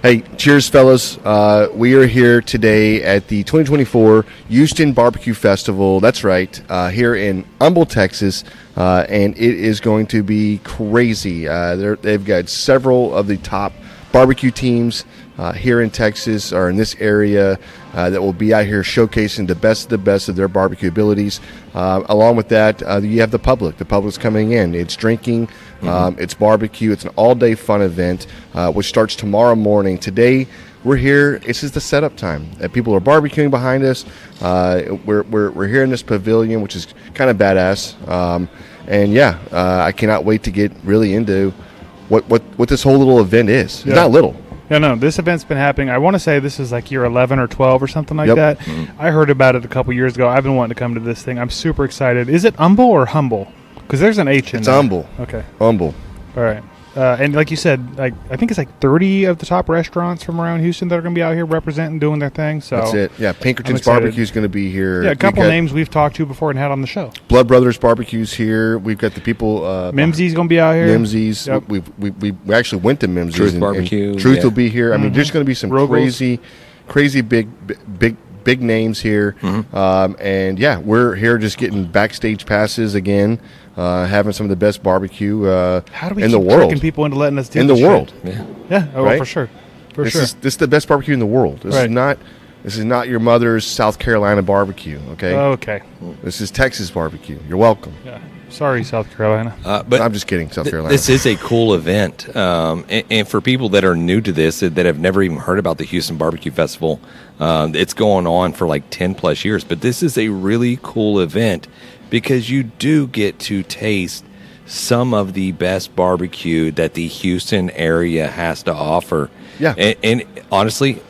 Hey, cheers, fellas. We are here today at the 2024 Houston BBQ Festival. That's right, here in Humble, Texas, and it is going to be crazy. They've got several of the top barbecue teams here in Texas or in this area that will be out here showcasing the best of their barbecue abilities. Along with that, you have the public. The public's coming in. It's drinking. It's barbecue. It's an all-day fun event, which starts tomorrow morning. Today, we're here. This is the setup time. People are barbecuing behind us. We're here in this pavilion, which is kind of badass. I cannot wait to get really into what this whole little event is. It's not little. No, this event's been happening. I want to say this is like year 11 or 12 or something like that. I heard about it a couple years ago. I've been wanting to come to this thing. I'm super excited. Is it humble or humble? Because there's an H in It's there. humble. Okay. Humble. All right. And like you said, I think it's like 30 of the top restaurants from around Houston that are going to be out here representing, doing their thing. So that's it. Yeah, Pinkerton's Barbecue is going to be here. Yeah, a couple names we've talked to before and had on the show. Blood Brothers Barbecue's here. We've got the people. Mimsy's going to be out here. Mimsy's. Yep. We actually went to Mimsy's. Truth Barbecue. Truth will be here. I mean, there's going to be some Roegels. crazy big names here. And yeah, we're here just getting backstage passes again. Having some of the best barbecue How do we in keep the world. tricking people into letting us do In the this world. shit? Yeah. Oh, Right? for sure. This is the best barbecue in the world. This is not your mother's South Carolina barbecue, okay? Okay. This is Texas barbecue. You're welcome. Yeah. Sorry, South Carolina. But I'm just kidding, South Carolina. This is a cool event. And for people that are new to this, that have never even heard about the Houston BBQ Festival, it's going on for like 10 plus years. But this is a really cool event because you do get to taste some of the best barbecue that the Houston area has to offer. Yeah. And honestly,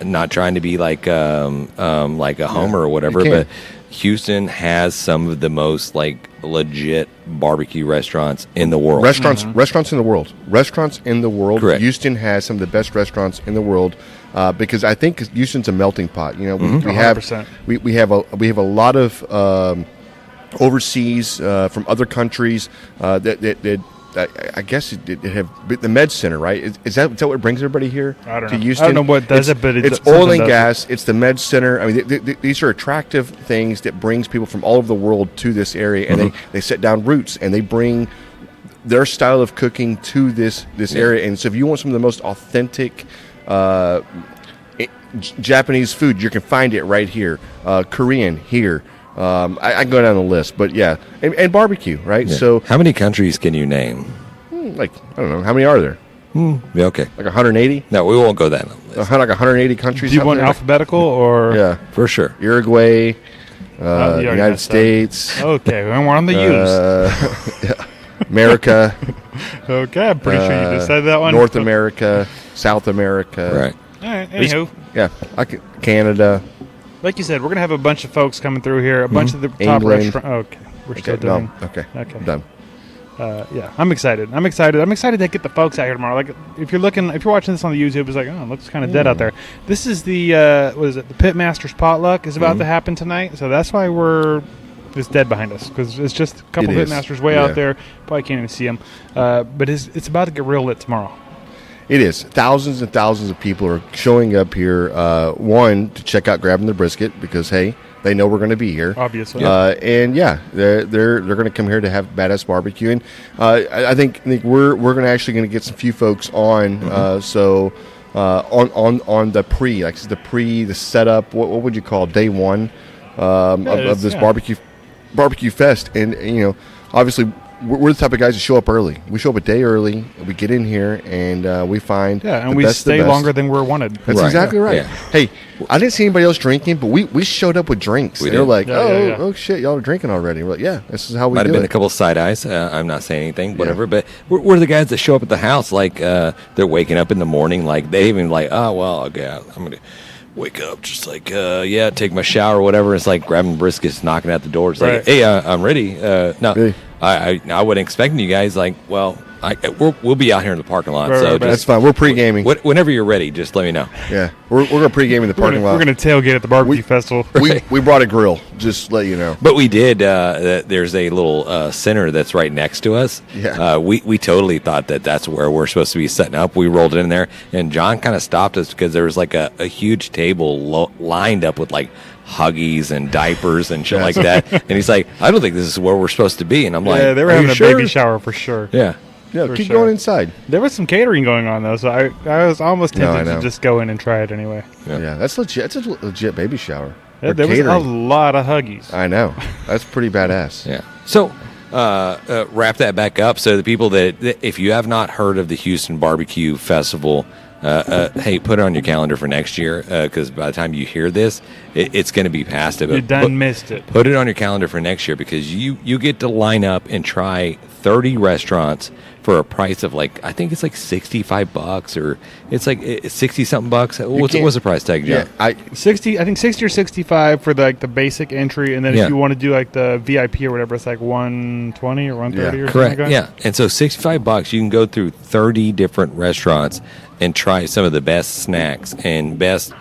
not trying to be like a homer or whatever, but Houston has some of the most like legit barbecue restaurants in the world. Restaurants in the world. Restaurants in the world. Correct. Houston has some of the best restaurants in the world because I think Houston's a melting pot. You know, we 100%. have a lot of overseas from other countries that I guess it have the Med Center, right? Is that what brings everybody here? I don't to know. Houston? I don't know what does it, but it's oil and gas. It's the Med Center. I mean, these are attractive things that brings people from all over the world to this area, and they set down roots and they bring their style of cooking to this area. And so, if you want some of the most authentic Japanese food, you can find it right here. Korean here. I can go down the list, but yeah, and barbecue, right? Yeah. So, how many countries can you name? like, I don't know, how many are there? Yeah, okay. Like 180? No, we won't go that long. Like 180 countries? Do you want alphabetical or? Yeah, For sure. Uruguay, you already United messed up. States. Okay, we're on the U's. America, Okay, I'm pretty sure you just said that one. North America, South America. Right. All right, anywho. Yeah, Canada. Like you said, we're going to have a bunch of folks coming through here, a bunch of the top England. restaurants. Okay, we're still Okay, doing. no, okay, Okay. I'm done. Yeah, I'm excited. I'm excited to get the folks out here tomorrow. Like, if you're watching this on the YouTube, it's like, oh, it looks kind of dead out there. This is the the Pitmaster's Potluck is about to happen tonight, so that's why it's dead behind us because it's just a couple It is. Pitmasters way out there. Probably can't even see them, but it's about to get real lit tomorrow. It is. Thousands and thousands of people are showing up here, one, to check out Grabbing the Brisket because, hey, they know we're going to be here. Obviously. And, yeah, they're going to come here to have badass barbecue. And I think we're going to actually get some few folks on. On the pre, like the setup, what would you call day one of this barbecue fest. And, you know, obviously – we're the type of guys that show up early. We show up a day early. We get in here and we find and we stay longer than we're wanted. That's exactly right. Yeah. Hey, I didn't see anybody else drinking, but we showed up with drinks. They're like, oh shit, y'all are drinking already. We're like, yeah, this is how we Might do have been it. a couple of side eyes. I'm not saying anything, whatever. But we're the guys that show up at the house like they're waking up in the morning. Like they even like, oh well, okay, I'm gonna wake up just like take my shower or whatever. It's like grabbing briskets, knocking at the door. It's like, hey, I'm ready. No. Hey. I wasn't expecting you guys. Like, well, we'll be out here in the parking lot. Right, So right, That's fine. We're pre-gaming. Whenever you're ready, just let me know. Yeah, we're going to pre-game in the parking lot. We're going to tailgate at the barbecue festival. We brought a grill, just to let you know. But we did. There's a little center that's right next to us. Yeah. We totally thought that's where we're supposed to be setting up. We rolled in there, and John kind of stopped us because there was like a huge table lined up with like Huggies and diapers and shit like that. And he's like, I don't think this is where we're supposed to be. And I'm like, Yeah, they were Are having you a sure? baby shower for sure. yeah. Yeah, For keep sure. going inside. There was some catering going on, though, so I was almost No, I tempted know. to just go in and try it anyway. Yeah, that's legit. It's a legit baby shower. Yeah, Or there was catering. a lot of Huggies. I know. That's pretty badass. Yeah. So wrap that back up. So the people that if you have not heard of the Houston BBQ Festival, hey, put it on your calendar for next year because by the time you hear this, it's going to be past it. You done missed it. Put it on your calendar for next year because you get to line up and try 30 restaurants for a price of like I think it's like $65 or it's like 60 something bucks. What's the price tag, John? Yeah, 60 or 65 for the basic entry, and then Yeah. if you want to do like the VIP or whatever, it's like 120 or 130 Yeah, or Correct. something like that. Yeah. And so $65, you can go through 30 different restaurants and try some of the best snacks and best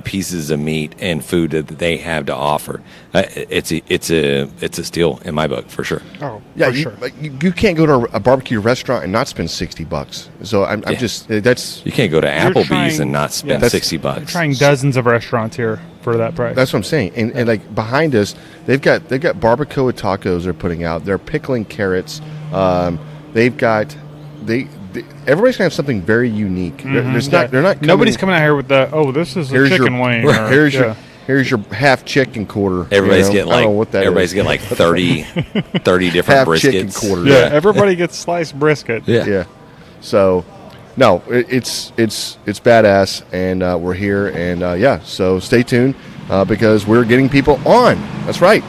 pieces of meat and food that they have to offer. It's a steal in my book for sure. Oh, yeah. for sure. You can't go to a barbecue restaurant and not spend $60. So I'm just that's You can't go to Applebee's trying- and not spend yeah, $60. You're trying dozens of restaurants here for that price. what I'm saying. And like behind us, they've got barbacoa tacos they're putting out. They're pickling carrots. They've got everybody's gonna have something very unique. There's not. They're not. Nobody's coming out here with this is a Here's chicken your, wing. Or, Here's yeah. here's your half chicken quarter. Everybody's you know? getting I like don't know what that everybody's is. getting like 30 different Half briskets. chicken quarter. Yeah, everybody gets sliced brisket. Yeah. Yeah. So, no, it's badass, and we're here, and yeah. So stay tuned because we're getting people on. That's right.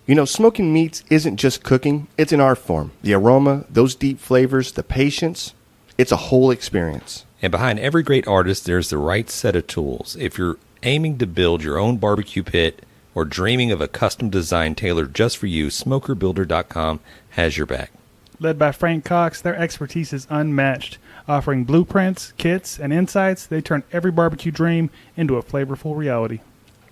You know, smoking meats isn't just cooking; it's an art form. The aroma, those deep flavors, the patience. It's a whole experience. And behind every great artist, there's the right set of tools. If you're aiming to build your own barbecue pit or dreaming of a custom design tailored just for you, SmokerBuilder.com has your back. Led by Frank Cox, their expertise is unmatched. Offering blueprints, kits, and insights, they turn every barbecue dream into a flavorful reality.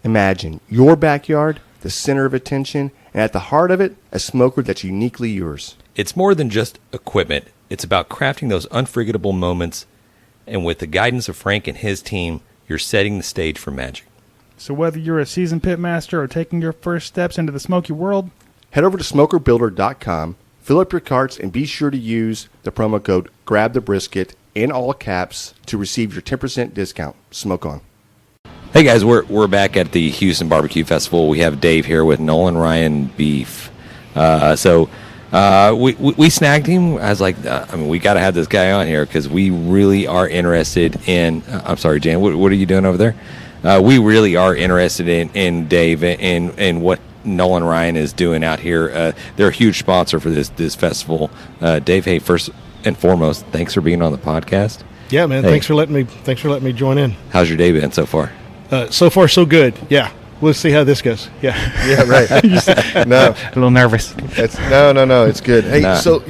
Imagine your backyard, the center of attention, and at the heart of it, a smoker that's uniquely yours. It's more than just equipment. It's about crafting those unforgettable moments. And with the guidance of Frank and his team, you're setting the stage for magic. So whether you're a seasoned pit master or taking your first steps into the smoky world, Head over to SmokerBuilder.com, fill up your carts, and be sure to use the promo code GRABTHEBRISKET in all caps to receive your 10% discount. Smoke on. Hey guys, we're back at the Houston BBQ Festival. We have Dave here with Nolan Ryan Beef. We snagged him. I was like, we got to have this guy on here because we really are interested in. I'm sorry, Jan. What are you doing over there? We really are interested in Dave and what Nolan Ryan is doing out here. They're a huge sponsor for this festival. Dave, hey, first and foremost, thanks for being on the podcast. Yeah, man. Hey. Thanks for letting me join in. How's your day been so far? So far, so good. Yeah. We'll see how this goes. Yeah. Yeah, right. No, a little nervous. no. It's good. Hey, Nah. so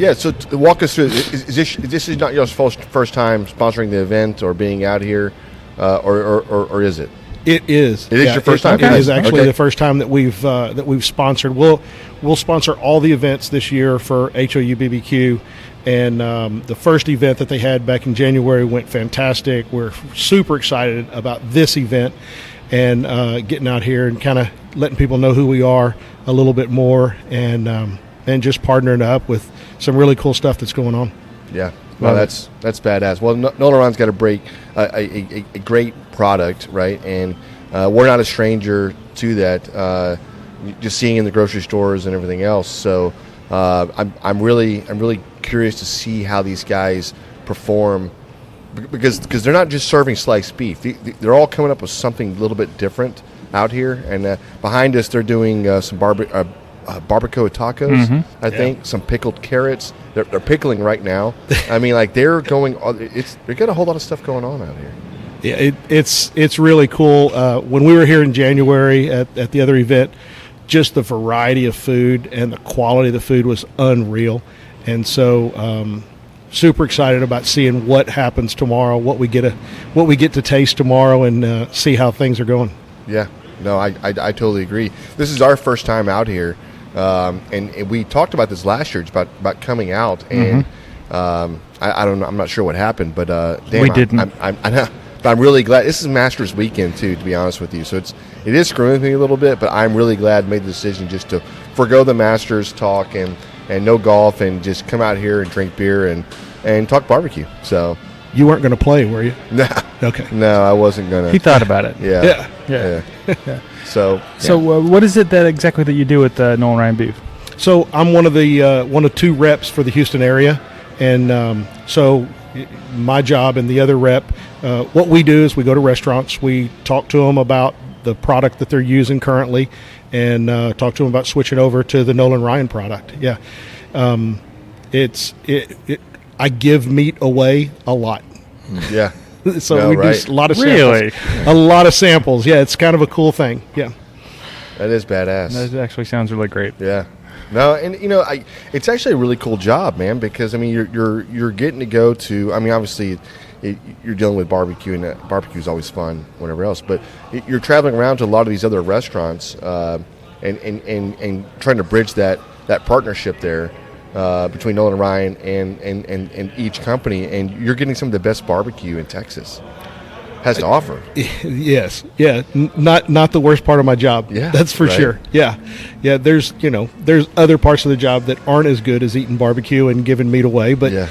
walk us through. Is this is not your first time sponsoring the event or being out here, or is it? It is. It is your first time? It is Okay. actually Okay. the first time that we've sponsored. We'll sponsor all the events this year for HOU BBQ, and the first event that they had back in January went fantastic. We're super excited about this event and getting out here and kind of letting people know who we are a little bit more, and just partnering up with some really cool stuff that's going on. Yeah. Well, that's badass. Well, Nolan Ryan's got a great product, right? And we're not a stranger to that. Just seeing in the grocery stores and everything else. So I'm really curious to see how these guys perform, because they're not just serving sliced beef. They're all coming up with something a little bit different out here. And behind us, they're doing some barbacoa tacos. I think some pickled carrots. They're pickling right now. I mean, like they're going. They got a whole lot of stuff going on out here. Yeah, it's really cool. When we were here in January at the other event, just the variety of food and the quality of the food was unreal. And so super excited about seeing what happens tomorrow, what we get to taste tomorrow, and see how things are going. Yeah, no, I totally agree. This is our first time out here, and we talked about this last year, about coming out, and I don't know, I'm not sure what happened, but damn, we didn't. I'm really glad. This is Masters weekend too, to be honest with you. So it is screwing with me a little bit, but I'm really glad I made the decision just to forgo the Masters talk and no golf and just come out here and drink beer and talk barbecue. So you weren't going to play, were you? No. Okay. No, I wasn't going to. He thought about it. Yeah. So what is it exactly that you do with Nolan Ryan Beef? So I'm one of two reps for the Houston area, and so my job and the other rep, what we do is we go to restaurants, we talk to them about the product that they're using currently, and talk to them about switching over to the Nolan Ryan product. Yeah, I give meat away a lot. Yeah. So we do a lot of samples. Really? A lot of samples. Yeah, it's kind of a cool thing. Yeah. That is badass. That actually sounds really great. Yeah. No, and it's actually a really cool job, man, because I mean you're getting to go to, I mean, obviously you're dealing with barbecue, and barbecue is always fun, whatever else, but you're traveling around to a lot of these other restaurants and trying to bridge that partnership there between Nolan Ryan and each company, and you're getting some of the best barbecue in Texas has to offer. Yes, yeah, not the worst part of my job. Yeah, that's for sure. Yeah. There's other parts of the job that aren't as good as eating barbecue and giving meat away, but yeah,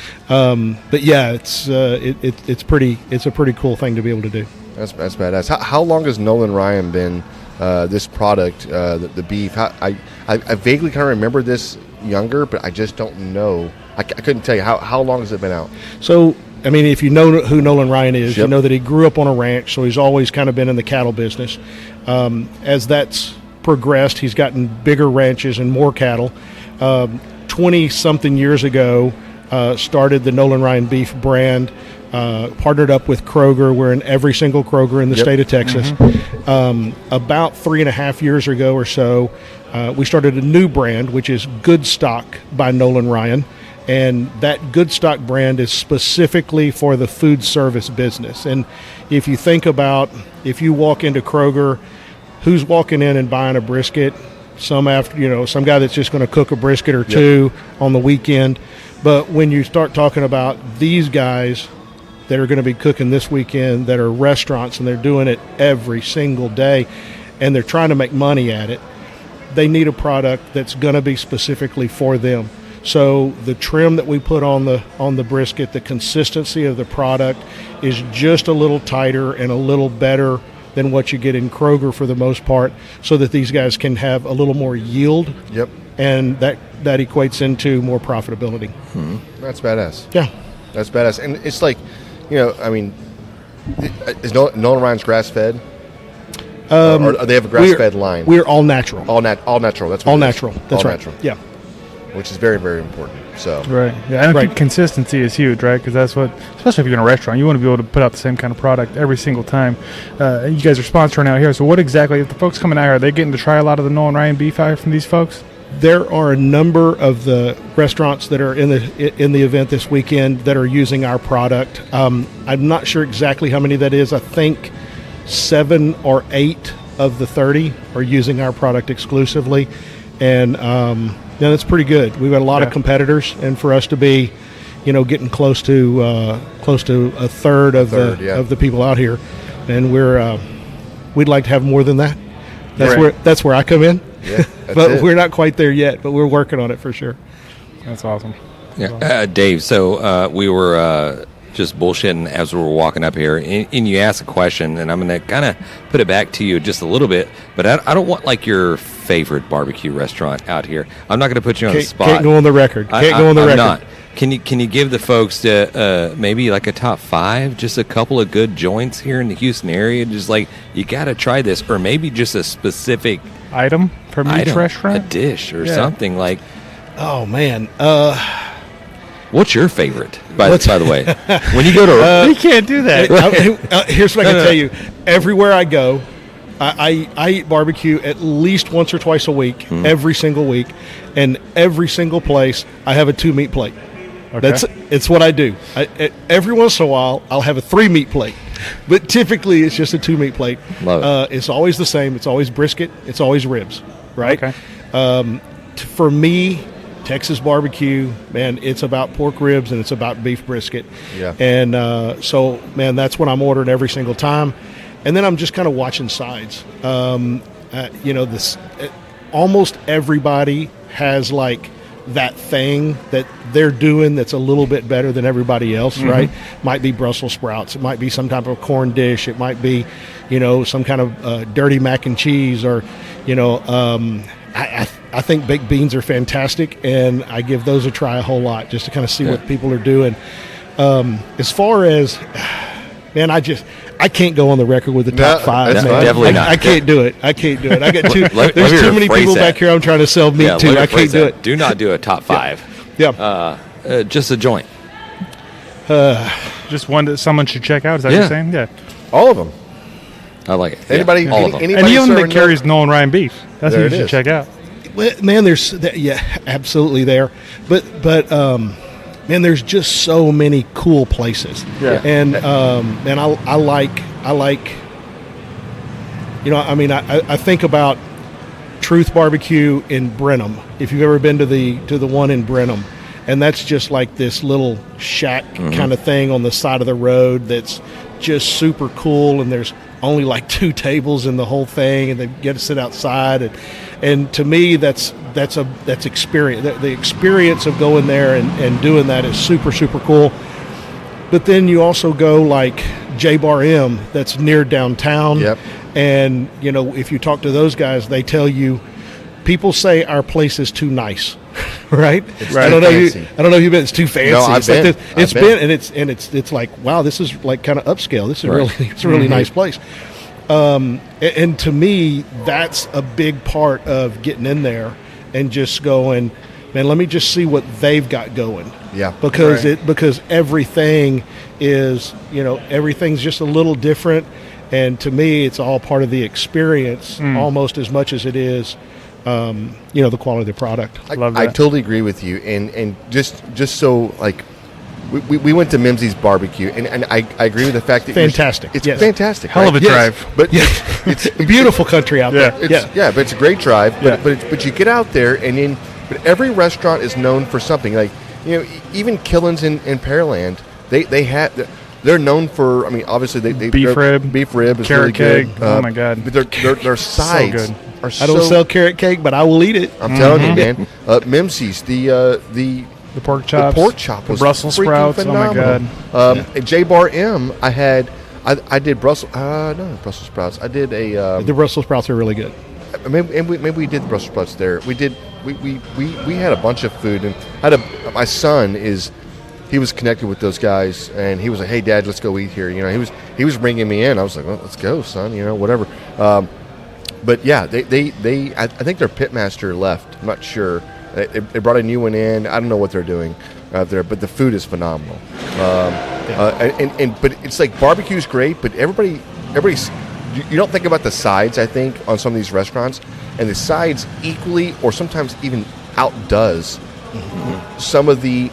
it's a pretty cool thing to be able to do. That's badass. How long has Nolan Ryan been this product, the beef? I vaguely kind of remember this younger, but I just don't know. I couldn't tell you how long has it been out. So, I mean, if you know who Nolan Ryan is, Yep. You know that he grew up on a ranch, so he's always kind of been in the cattle business. As that's progressed, he's gotten bigger ranches and more cattle. 20-something years ago, started the Nolan Ryan Beef brand, partnered up with Kroger. We're in every single Kroger in the state of Texas. About 3.5 years ago or so, we started a new brand, which is Good Stock by Nolan Ryan. And that Good Stock brand is specifically for the food service business. And if you think about, if you walk into Kroger, who's walking in and buying a brisket? Some guy that's just going to cook a brisket or two on the weekend. But when you start talking about these guys that are going to be cooking this weekend, that are restaurants, and they're doing it every single day, and they're trying to make money at it, they need a product that's going to be specifically for them. So the trim that we put on the brisket, the consistency of the product is just a little tighter and a little better than what you get in Kroger for the most part, so that these guys can have a little more yield. Yep. And that equates into more profitability. That's badass. Yeah. That's badass. And it's like, I mean, is Nolan Ryan's grass-fed? Or they have a grass-fed line? We're all natural. All natural. That's what all it is. natural. That's all right. Natural. Yeah. Which is very, very important. So Right. Yeah, I think consistency is huge, right? Because that's what, especially if you're in a restaurant, you want to be able to put out the same kind of product every single time. You guys are sponsoring out here. So what exactly, if the folks coming out here, are they getting to try a lot of the Nolan Ryan beef out here from these folks? There are a number of the restaurants that are in the event this weekend that are using our product. I'm not sure exactly how many that is. I think 7 or 8 of the 30 are using our product exclusively, and that's pretty good. We've got a lot of competitors, and for us to be, getting close to a third of the people out here, and we'd like to have more than that. That's where I come in. Yeah, but we're not quite there yet, but we're working on it for sure. That's awesome. Yeah, Dave, so we were just bullshitting as we were walking up here, and you asked a question, and I'm going to kind of put it back to you just a little bit, but I don't want like your favorite barbecue restaurant out here. I'm not going to put you on the spot. Can't go on the record. I'm not. Can you give the folks maybe like a top 5, just a couple of good joints here in the Houston area, just like you got to try this, or maybe just a specific item from each restaurant, a dish or something like. Oh man, what's your favorite? By the way, when you go to, you can't do that. Here's what I can tell you: everywhere I go, I eat barbecue at least once or twice a week, every single week, and every single place I have a 2-meat plate. Okay. It's what I do. Every once in a while, I'll have a 3-meat plate, but typically it's just a 2-meat plate. Love it. It's always the same. It's always brisket. It's always ribs, right? Okay. For me, Texas barbecue, man, it's about pork ribs and it's about beef brisket. Yeah. And so, man, that's what I'm ordering every single time. And then I'm just kind of watching sides. Almost everybody has like that thing that they're doing that's a little bit better than everybody else, right? Might be Brussels sprouts. It might be some type of corn dish. It might be, some kind of dirty mac and cheese, or, I think baked beans are fantastic, and I give those a try a whole lot just to kind of see what people are doing. As far as, man, I can't go on the record with the top 5. that's Man. definitely not. I can't do it. I got too. Let There's me too many rephrase people that. back here I'm trying to sell meat to. I can't do it. Do not do a top 5. Yeah. Just a joint. Just one that someone should check out. Is that what you're saying? Yeah. All of them. I like it. Anybody? Yeah, all of them. Anybody And even that serving carries Nolan Ryan beef. That's There what it you should is. check out. Well, man, there's absolutely there, but man, there's just so many cool places. Yeah. And I like. I think about Truth Barbecue in Brenham. If you've ever been to the one in Brenham, and that's just like this little shack kind of thing on the side of the road that's just super cool, and there's only like 2 tables in the whole thing, and they get to sit outside, and to me that's experience. The experience of going there and doing that is super, super cool. But then you also go like J-Bar M, that's near downtown. Yep. And, if you talk to those guys, they tell you, people say our place is too nice, right? I don't know. I don't know if you've been. It's too fancy. No, I've it's like been. this. I've It's been, and it's like, wow, this is like kind of upscale. This is it's a really nice place. And to me, that's a big part of getting in there and just going, man, let me just see what they've got going. Yeah. Because everything is, everything's just a little different. And to me, it's all part of the experience almost as much as it is, the quality of the product. Love that. I totally agree with you. And just so, like, we went to Mimsy's Barbecue, and I agree with the fact that Fantastic. It's Yes. fantastic. Hell of a Yes. drive. But it's Beautiful country out there. but it's a great drive. Yeah. But you get out there, and but every restaurant is known for something. Like, even Killen's in Pearland, they're known for. I mean, obviously they Beef rib. Beef rib is Carrot really cake. good. Oh, my God. But their sides good. are I don't so. sell carrot cake, but I will eat it. I'm telling you, man. Mimsy's the pork chops. The pork chop was Brussels freaking sprouts. phenomenal. Oh, my God. At J-Bar M, I did Brussels. No, Brussels sprouts. I did a. The Brussels sprouts are really good. Maybe we did the Brussels sprouts there. We did. We had a bunch of food, and my son he was connected with those guys, and he was like, "Hey, Dad, let's go eat here." He was bringing me in. I was like, "Well, let's go, son." Whatever. But yeah, I think their pitmaster left. I'm not sure. They brought a new one in. I don't know what they're doing out there, but the food is phenomenal. But it's like barbecue's great, but everybody's. You don't think about the sides, I think, on some of these restaurants, and the sides equally or sometimes even outdoes some of the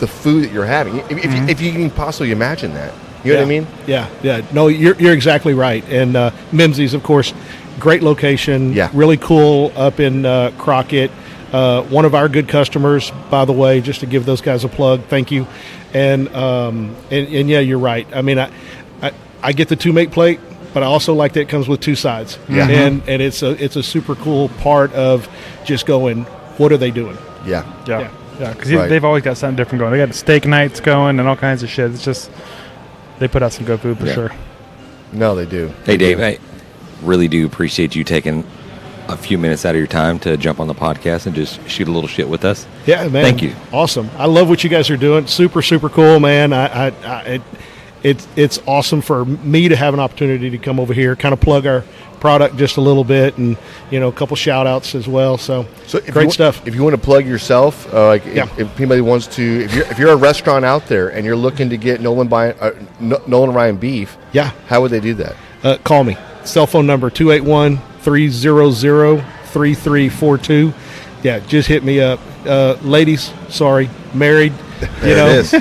food that you're having. If you can possibly imagine that. You know what I mean? Yeah. No, you're exactly right. And Mimsy's, of course, great location. Yeah. Really cool up in Crockett. One of our good customers, by the way, just to give those guys a plug. Thank you. And yeah, you're right. I mean, I get the 2-make plate, but I also like that it comes with 2 sides. Yeah. And it's a super cool part of just going, what are they doing? Yeah. Yeah, because Right. they've always got something different going. They got steak nights going and all kinds of shit. It's just they put out some good food for sure. No, they do. Hey, Dave, I really do appreciate you taking a few minutes out of your time to jump on the podcast and just shoot a little shit with us. Yeah, man. Thank you. Awesome. I love what you guys are doing. Super, super cool, man. It's awesome for me to have an opportunity to come over here, kind of plug our product just a little bit, and a couple shout outs as well. So great stuff. If you want to plug yourself, if anybody wants to, if you're a restaurant out there and you're looking to get Nolan Ryan beef, Yeah. how would they do that? Call me. cell phone number 281-300-3342. Yeah, just hit me up. Ladies, sorry, married. There it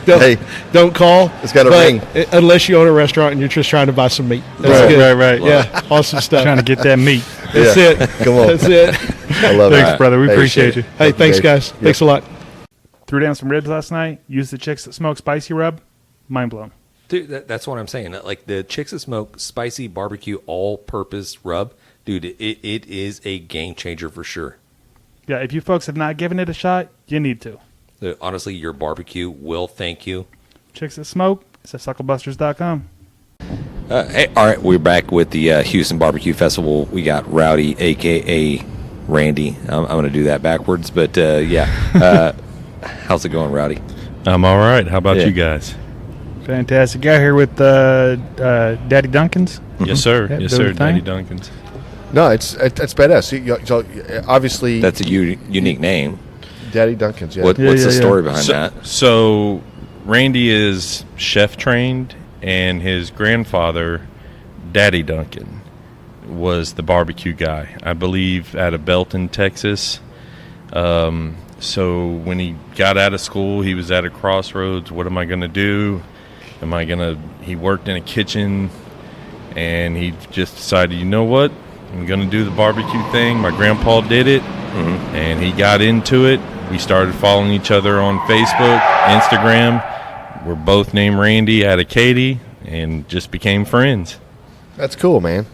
is. Don't call. It's got a ring. Unless you own a restaurant and you're just trying to buy some meat. That's good. Right. Yeah, awesome stuff. Trying to get that meat. That's it. Come on. That's it. I love it. Thanks, brother. We appreciate you. Hey, thanks, guys. Yep. Thanks a lot. Threw down some ribs last night. Used the Chicks That Smoke spicy rub. Mind blown. Dude, that's what I'm saying. Like the Chicks That Smoke spicy barbecue all-purpose rub, dude, it is a game changer for sure. Yeah, if you folks have not given it a shot, you need to. Honestly, your barbecue will thank you. Chicks That Smoke. It's at SUCKLEBUSTERS.com. Hey, all right, we're back with the Houston BBQ Festival. We got Rowdy, a.k.a. Randy. I'm going to do that backwards, but how's it going, Rowdy? I'm all right. How about you guys? Fantastic. Got here with Daddy Duncan's. Yes, sir. Yeah, Yes, doing sir. the thing. Daddy Duncan's. No, it's badass. So obviously, That's a unique name. Daddy Duncan's. Yeah. What's the story behind that? So, Randy is chef trained, and his grandfather, Daddy Duncan, was the barbecue guy, I believe, out of Belton, Texas. So when he got out of school, he was at a crossroads. What am I going to do? He worked in a kitchen, and he just decided, you know what? I'm going to do the barbecue thing. My grandpa did it, and he got into it. We started following each other on Facebook, Instagram. We're both named Randy out of Katy, and just became friends. That's cool, man.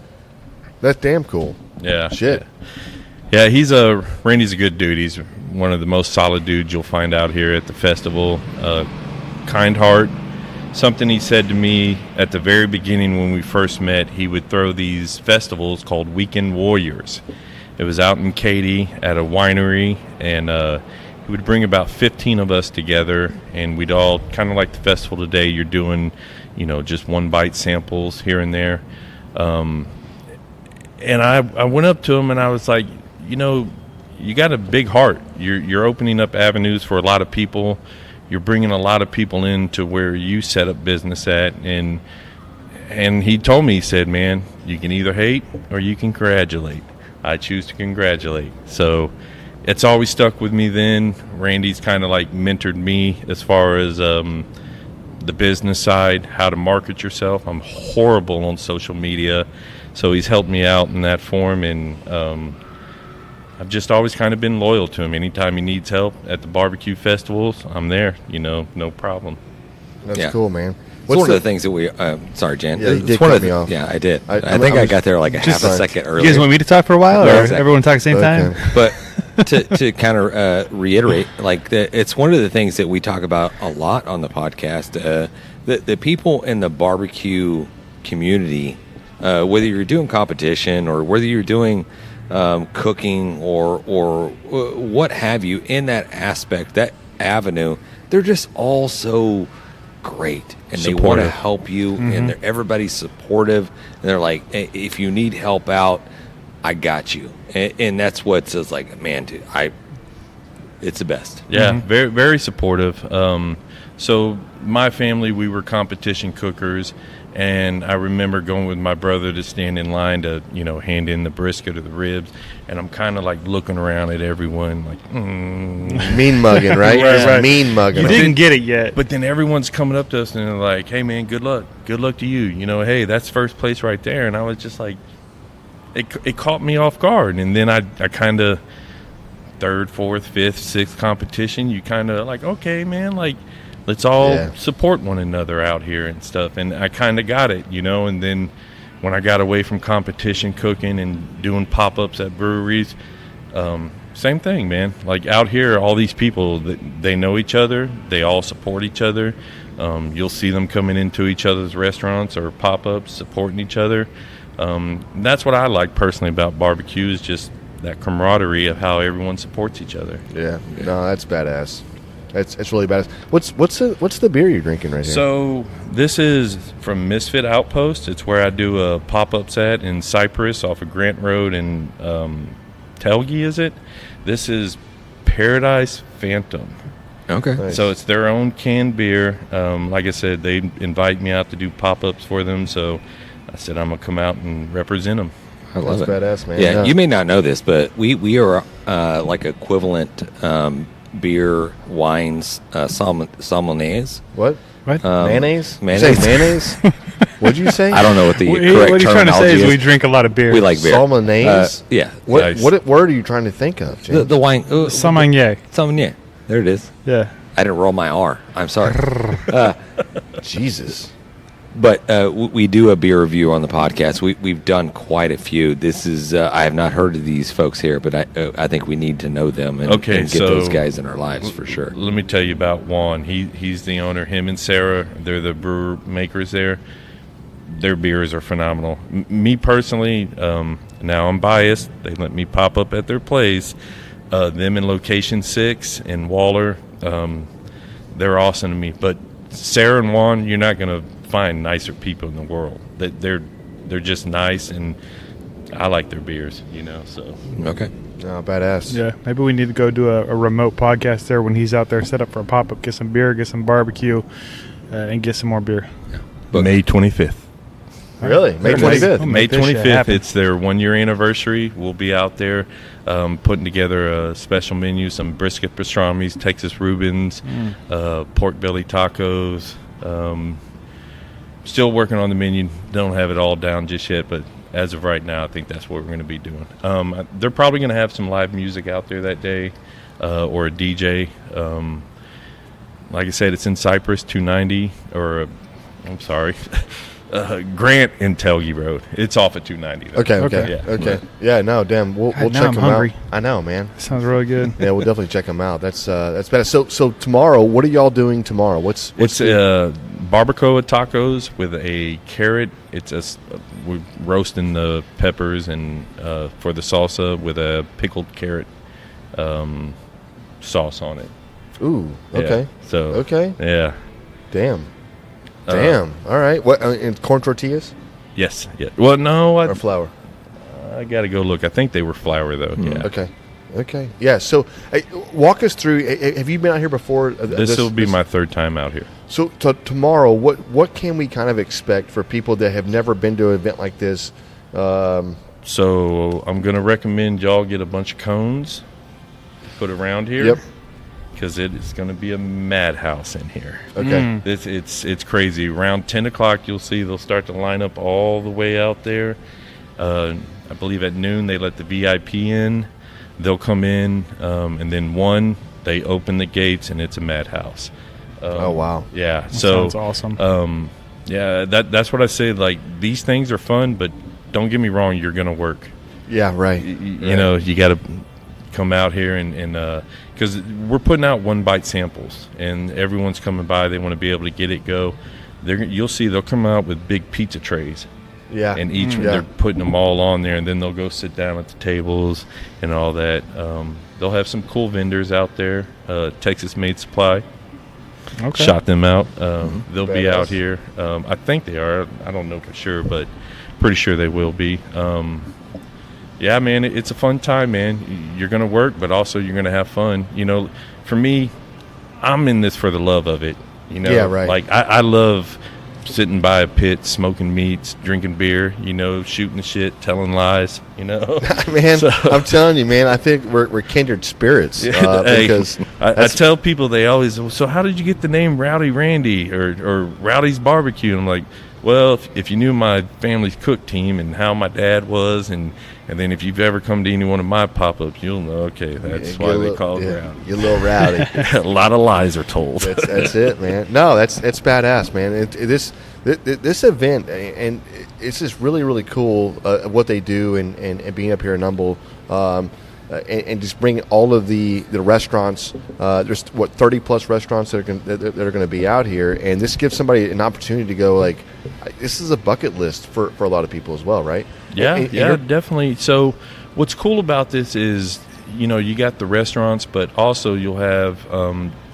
That's damn cool. Yeah. Shit. Yeah, Randy's a good dude. He's one of the most solid dudes you'll find out here at the festival. Kind heart. Something he said to me at the very beginning when we first met, he would throw these festivals called Weekend Warriors. It was out in Katy at a winery, and he would bring about 15 of us together, and we'd all, kind of like the festival today, you're doing, just one bite samples here and there. And I went up to him and I was like, you got a big heart. You're opening up avenues for a lot of people. You're bringing a lot of people into where you set up business at. And he told me, he said, man, you can either hate or you can congratulate. I choose to congratulate. So it's always stuck with me then. Randy's kind of like mentored me as far as the business side, how to market yourself. I'm horrible on social media. So he's helped me out in that form, and I've just always kind of been loyal to him. Anytime he needs help at the barbecue festivals, I'm there, no problem. That's cool, man. It's one of the things that we sorry, Jan. Yeah, you It's did one cut of me off. Yeah, I did. I I got there like a half a second earlier. You guys want me to talk for a while, No, or exactly. everyone talk at the same time? But to kind of reiterate, it's one of the things that we talk about a lot on the podcast. The people in the barbecue community, whether you're doing competition or whether you're doing cooking or what have you, in that aspect, that avenue, they're just all so great, and they want to help you, and everybody's supportive, and they're like, hey, if you need help out, I got you. And that's what says, like, man, dude, it's the best. Yeah, very, very supportive. So my family, we were competition cookers, and I remember going with my brother to stand in line to, hand in the brisket or the ribs, and I'm kind of like looking around at everyone like, Mean mugging, right? Just Right. mean mugging. You didn't get it yet. But then everyone's coming up to us and they're like, hey man, good luck to you. Hey, that's first place right there. And I was just like, it caught me off guard. And then I kind of, third, fourth, fifth, sixth competition, you kind of like, okay, man, like, let's all support one another out here and stuff. And I kind of got it, And then when I got away from competition cooking and doing pop-ups at breweries, same thing, man. Like out here, all these people, they know each other. They all support each other. You'll see them coming into each other's restaurants or pop-ups, supporting each other. That's what I like personally about barbecue, is just that camaraderie of how everyone supports each other. Yeah, no, that's badass. It's really badass. What's the beer you're drinking right here? So this is from Misfit Outpost. It's where I do a pop-ups at in Cypress off of Grant Road in Telge, is it? This is Paradise Phantom. Okay. Nice. So it's their own canned beer. Like I said, they invite me out to do pop-ups for them. So I said I'm gonna come out and represent them. I love That's it. badass, man. Yeah, No. you may not know this, but we are like equivalent beer, wines, sommeliers. What? What? Mayonnaise? You mayonnaise. say mayonnaise? What'd you say? I don't know what the what correct are you trying to say terminology is we is. drink a lot of beer. We like beer. Salmonaise? Yeah. What, Nice. what word are you trying to think of, James? The wine. Sommelier. Sommelier. There it is. Yeah. I didn't roll my R. I'm sorry. Jesus. But we do a beer review on the podcast. We've done quite a few. This is I have not heard of these folks here, but I think we need to know them and get those guys in our lives for sure. Let me tell you about Juan. He's the owner. Him and Sarah, they're the brewer makers there. Their beers are phenomenal. Me personally, now I'm biased. They let me pop up at their place. Them in Location 6 in Waller, they're awesome to me. But Sarah and Juan, you're not going to find nicer people in the world. They're just nice, and I like their beers, so. Okay. Oh, badass. Yeah. Maybe we need to go do a remote podcast there when he's out there, set up for a pop-up, get some beer, get some barbecue, and get some more beer. But May 25th. Really? May Very nice. 25th? Oh, May make this shit 25th, happen. it's their 1-year anniversary. We'll be out there putting together a special menu, some brisket pastrami's, Texas Rubens, pork belly tacos. Still working on the menu. Don't have it all down just yet, but as of right now, I think that's what we're going to be doing. They're probably going to have some live music out there that day or a DJ. Like I said, it's in Cypress, 290, Grant and Telge Road. It's off at 290. Though. Okay. Yeah. Yeah, no, damn. We'll God, now check I'm them hungry. out. I know, man. Sounds really good. Yeah, we'll definitely check them out. That's badass. So tomorrow, what are y'all doing tomorrow? What's It's barbacoa tacos with a carrot. We're roasting the peppers and for the salsa with a pickled carrot sauce on it. Ooh, okay. Yeah, so Okay. yeah. Damn. All right. What and corn tortillas Yes. Yeah. Well, no, or flour? I got to go look. I think they were flour though. Yeah. Okay. Yeah. So, walk us through. Have you been out here before? This will be my third time out here. So tomorrow, what can we kind of expect for people that have never been to an event like this? So I'm going to recommend y'all get a bunch of cones, put around here. Yep. Because it is going to be a madhouse in here. Okay. It's crazy. Around 10 o'clock, you'll see they'll start to line up all the way out there. I believe at noon they let the VIP in. They'll come in, and then 1, they open the gates, and it's a madhouse. Oh wow. Yeah. That So sounds awesome. yeah, that's what I say. Like, these things are fun, but don't get me wrong, you're going to work. Yeah. Right. You know, you got to come out here and because we're putting out 1-bite samples, and everyone's coming by. They want to be able to get it go. You'll see they'll come out with big pizza trays. Yeah. And each they're putting them all on there, and then they'll go sit down at the tables and all that. They'll have some cool vendors out there. Texas Made Supply. Okay. Shot them out. They'll be Badass. out here. I think they are. I don't know for sure, but pretty sure they will be. Yeah, man, it's a fun time, man. You're going to work, but also you're going to have fun. You know, for me, I'm in this for the love of it. You know, Yeah, right. Like, I love sitting by a pit, smoking meats, drinking beer, you know, shooting the shit, telling lies, you know. Man, I'm telling you, man. I think we're kindred spirits Hey, because I tell people, they always, so how did you get the name Rowdy Randy or Rowdy's Barbecue? And I'm like, well, if you knew my family's cook team and how my dad was, and then if you've ever come to any one of my pop-ups, you'll know, okay, that's why they call it Rowdy. You're a little rowdy. A lot of lies are told. That's it, man. No, that's badass, man. This event, and it's just really, really cool what they do and being up here in Humble, and just bringing all of the restaurants. There's 30 plus restaurants that are going to be out here, and this gives somebody an opportunity to go like, this is a bucket list for a lot of people as well, right? Yeah, And yeah, definitely. So what's cool about this is, you know, you got the restaurants, but also you'll have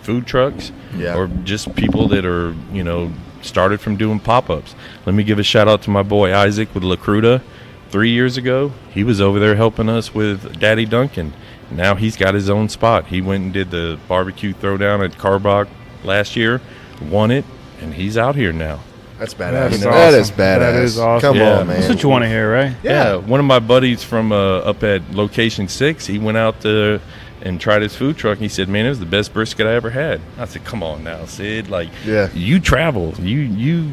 food trucks or just people that are, you know, started from doing pop-ups. Let me give a shout out to my boy Isaac with La Cruda. 3 years ago, he was over there helping us with Daddy Duncan. Now he's got his own spot. He went and did the barbecue throwdown at Carbach last year, won it, and he's out here now. That's badass. That is That awesome. is badass. That is awesome. Come Yeah. on, man. That's what you want to hear, right? Yeah, one of my buddies from up at Location 6, he went out to and tried his food truck, and he said, man, it was the best brisket I ever had. I said, come on now, Sid. Like, Yeah. you travel. You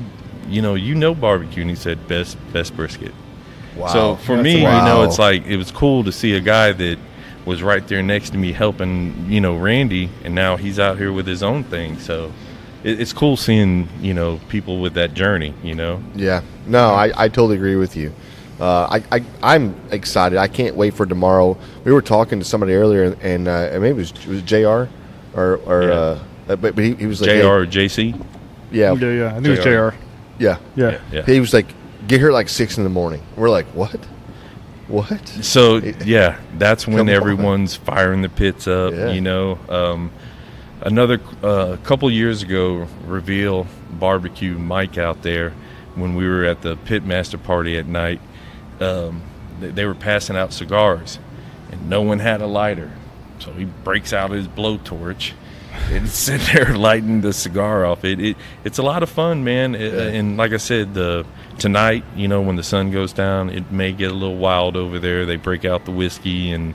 know barbecue. And he said, best brisket. Wow. So for That's me, wow. it's like it was cool to see a guy that was right there next to me helping, Randy, and now he's out here with his own thing. So it's cool seeing, people with that journey, Yeah. No, I totally agree with you. I'm excited. I can't wait for tomorrow. We were talking to somebody earlier, and maybe it was JR, but he was like, JR hey, or JC. Yeah. I think it was JR. Yeah. Yeah. He was like, get here at like 6 in the morning. We're like, what? So yeah, that's when Come on. everyone's firing the pits up. Yeah. Another couple years ago, Reveal Barbecue Mike out there when we were at the Pitmaster party at night. They were passing out cigars, and no one had a lighter, so he breaks out his blowtorch and sitting there lighting the cigar off. It's a lot of fun, man. And like I said, tonight, when the sun goes down, it may get a little wild over there. They break out the whiskey and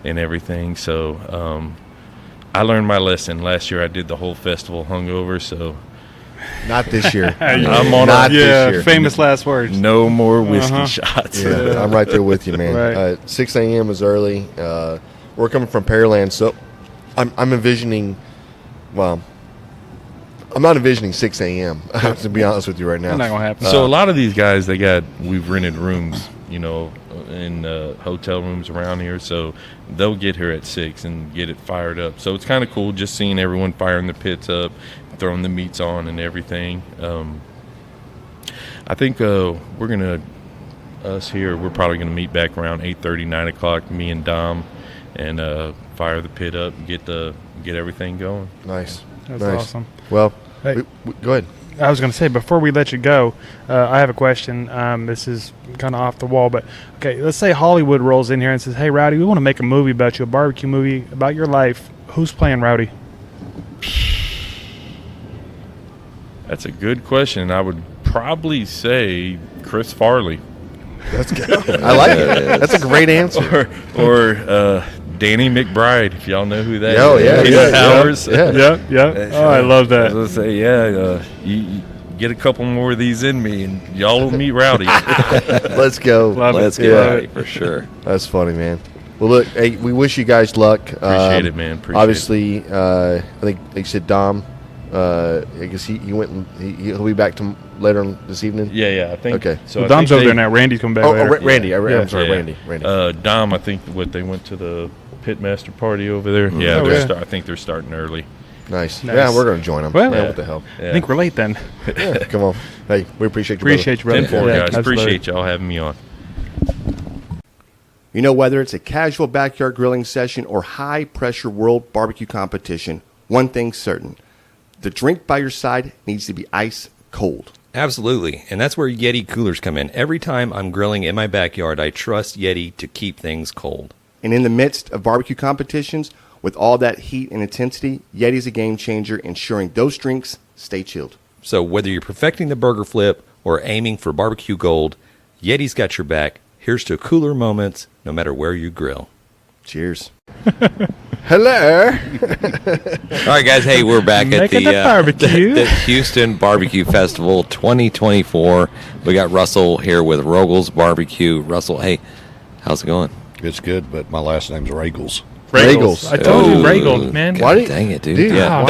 everything. So I learned my lesson. Last year I did the whole festival hungover, so Not this year. I'm on Not a this year. Famous last words. no more whiskey shots. Yeah, I'm right there with you, man. Right. 6 a.m. is early. We're coming from Pearland, so I'm envisioning. Well, I'm not envisioning 6 a.m. to be honest with you right now. That's not gonna happen. So a lot of these guys, we've rented rooms, in hotel rooms around here, so they'll get here at 6 and get it fired up. So it's kind of cool just seeing everyone firing the pits up, throwing the meats on and everything. I think we're probably gonna meet back around 8:30, 9 o'clock, me and Dom, and fire the pit up, get everything going. Nice. That's nice. awesome. Well, Hey. go ahead. I was going to say, before we let you go, I have a question. This is kind of off the wall, but okay, let's say Hollywood rolls in here and says, hey, Rowdy, we want to make a movie about you, a barbecue movie about your life. Who's playing Rowdy? That's a good question. I would probably say Chris Farley. Let's go. I like it. That's a great answer. or Danny McBride, if y'all know who that is. Oh, yeah, Kenny yeah, Powers. yeah. Yeah. Oh, I love I that. was gonna say, you get a couple more of these in me, and y'all will meet Rowdy. Let's go. Love it. Let's get Yeah. ready for sure. That's funny, man. Well, look, hey, we wish you guys luck. Appreciate it, man. Appreciate obviously, I think like you said, Dom. I guess he went. He'll be back to later on this evening. Yeah, I think. Okay. So Well, I Dom's think over there now. Randy's coming back Oh, later. Randy. Yeah. I'm sorry, Yeah. Randy. Dom, I think they went to the Pitmaster party over there. Yeah, Oh, yeah. I think they're starting early. Nice. Nice. Yeah, we're going to join them. Well, yeah, what the hell? Yeah. I think we're late then. Yeah, come on. Hey, we appreciate you. Appreciate you, brother. 10-4, Yeah, guys. absolutely. Appreciate y'all having me on. You know, whether it's a casual backyard grilling session or high-pressure world barbecue competition, one thing's certain. The drink by your side needs to be ice cold. Absolutely. And that's where Yeti coolers come in. Every time I'm grilling in my backyard, I trust Yeti to keep things cold. And in the midst of barbecue competitions, with all that heat and intensity, Yeti's a game changer, ensuring those drinks stay chilled. So whether you're perfecting the burger flip or aiming for barbecue gold, Yeti's got your back. Here's to cooler moments, no matter where you grill. Cheers. Hello. All right, guys. Hey, we're back at Making the barbecue. the Houston BBQ Festival 2024. We got Russel here with Roegel's Barbecue. Russel, hey, how's it going? It's good, but my last name's Roegels. Regals. I told you, Oh, Regel, man. Why do you- Dang it, dude. Dude, Yeah,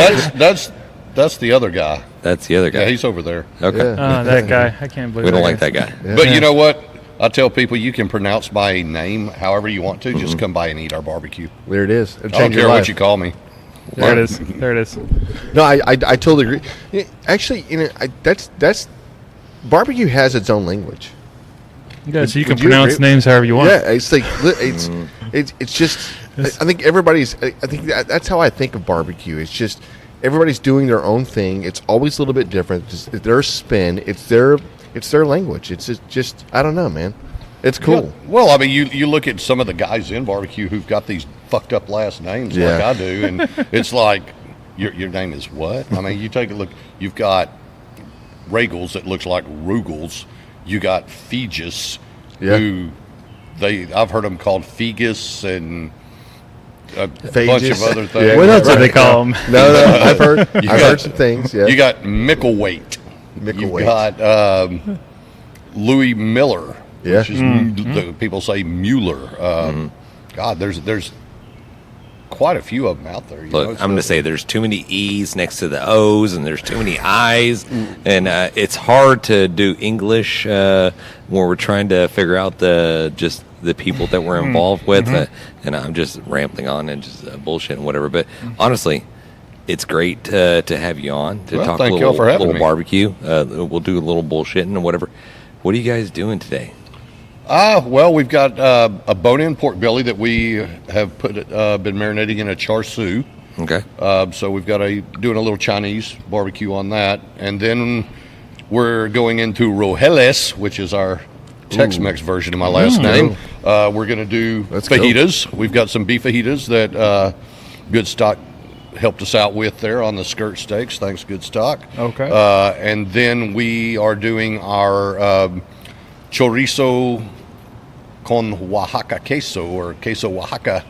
That's the other guy. that's the other guy. Yeah, he's over there. Okay. Yeah. That guy. I can't believe We don't that like guy. that guy. But you know what? I tell people you can pronounce my name however you want to. Just come by and eat our barbecue. There it is. It'll I don't change your care life. what you call me. There it is. There it is. No, I totally agree. Yeah, actually, that's barbecue has its own language. Yeah, so you can Would you pronounce agree? names however you want. Yeah, it's like it's just. I think everybody's. I think that's how I think of barbecue. It's just everybody's doing their own thing. It's always a little bit different. It's their spin. It's their language. It's just I don't know, man. It's cool. Yeah. Well, I mean, you look at some of the guys in barbecue who've got these fucked up last names like Yeah. I do, and it's like your name is what? I mean, you take a look. You've got Roegels that looks like Ruegels. You got Fegus, Yeah. who I've heard them called Fegus and a bunch Phages. of other things. Yeah. What else do they call them? No, I've heard some things. Yeah. You got Micklethwait. You've Micklethwait. got Louis Miller, Yeah. which is the people say Mueller. God, there's quite a few of them out there. Look, I'm going to say there's too many E's next to the O's, and there's too many I's, and it's hard to do English when we're trying to figure out the people that we're involved with. And I'm just rambling on and just bullshit and whatever. But honestly, it's great to have you on to talk a thank y'all for having little me. barbecue. We'll do a little bullshitting and whatever. What are you guys doing today? Well, we've got a bone-in pork belly that we have been marinating in a char siu. Okay. So we've got doing a little Chinese barbecue on that, and then we're going into Rogeles, which is our Tex-Mex version of my last name. We're going to do Let's go. fajitas. We've got some beef fajitas that Good Stock helped us out with there on the skirt steaks. Thanks, Good Stock. Okay. And then we are doing our chorizo con Oaxaca queso, or queso Oaxaca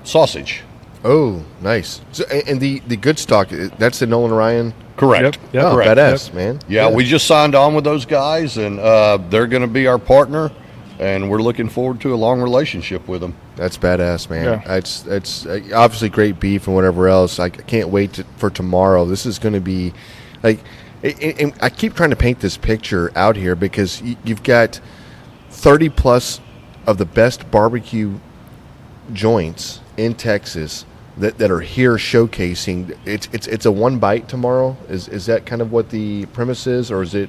sausage. Oh, nice. So, and the Good Stock, that's the Nolan Ryan. Correct. Yep. Oh, Correct. badass, man. Yeah, we just signed on with those guys, and they're going to be our partner, and we're looking forward to a long relationship with them. That's badass, man. Yeah. It's obviously great beef and whatever else. I can't wait for tomorrow. This is going to be like, and I keep trying to paint this picture out here because you've got 30 plus of the best barbecue joints in Texas that are here showcasing. It's a one bite tomorrow. Is that kind of what the premise is, or is it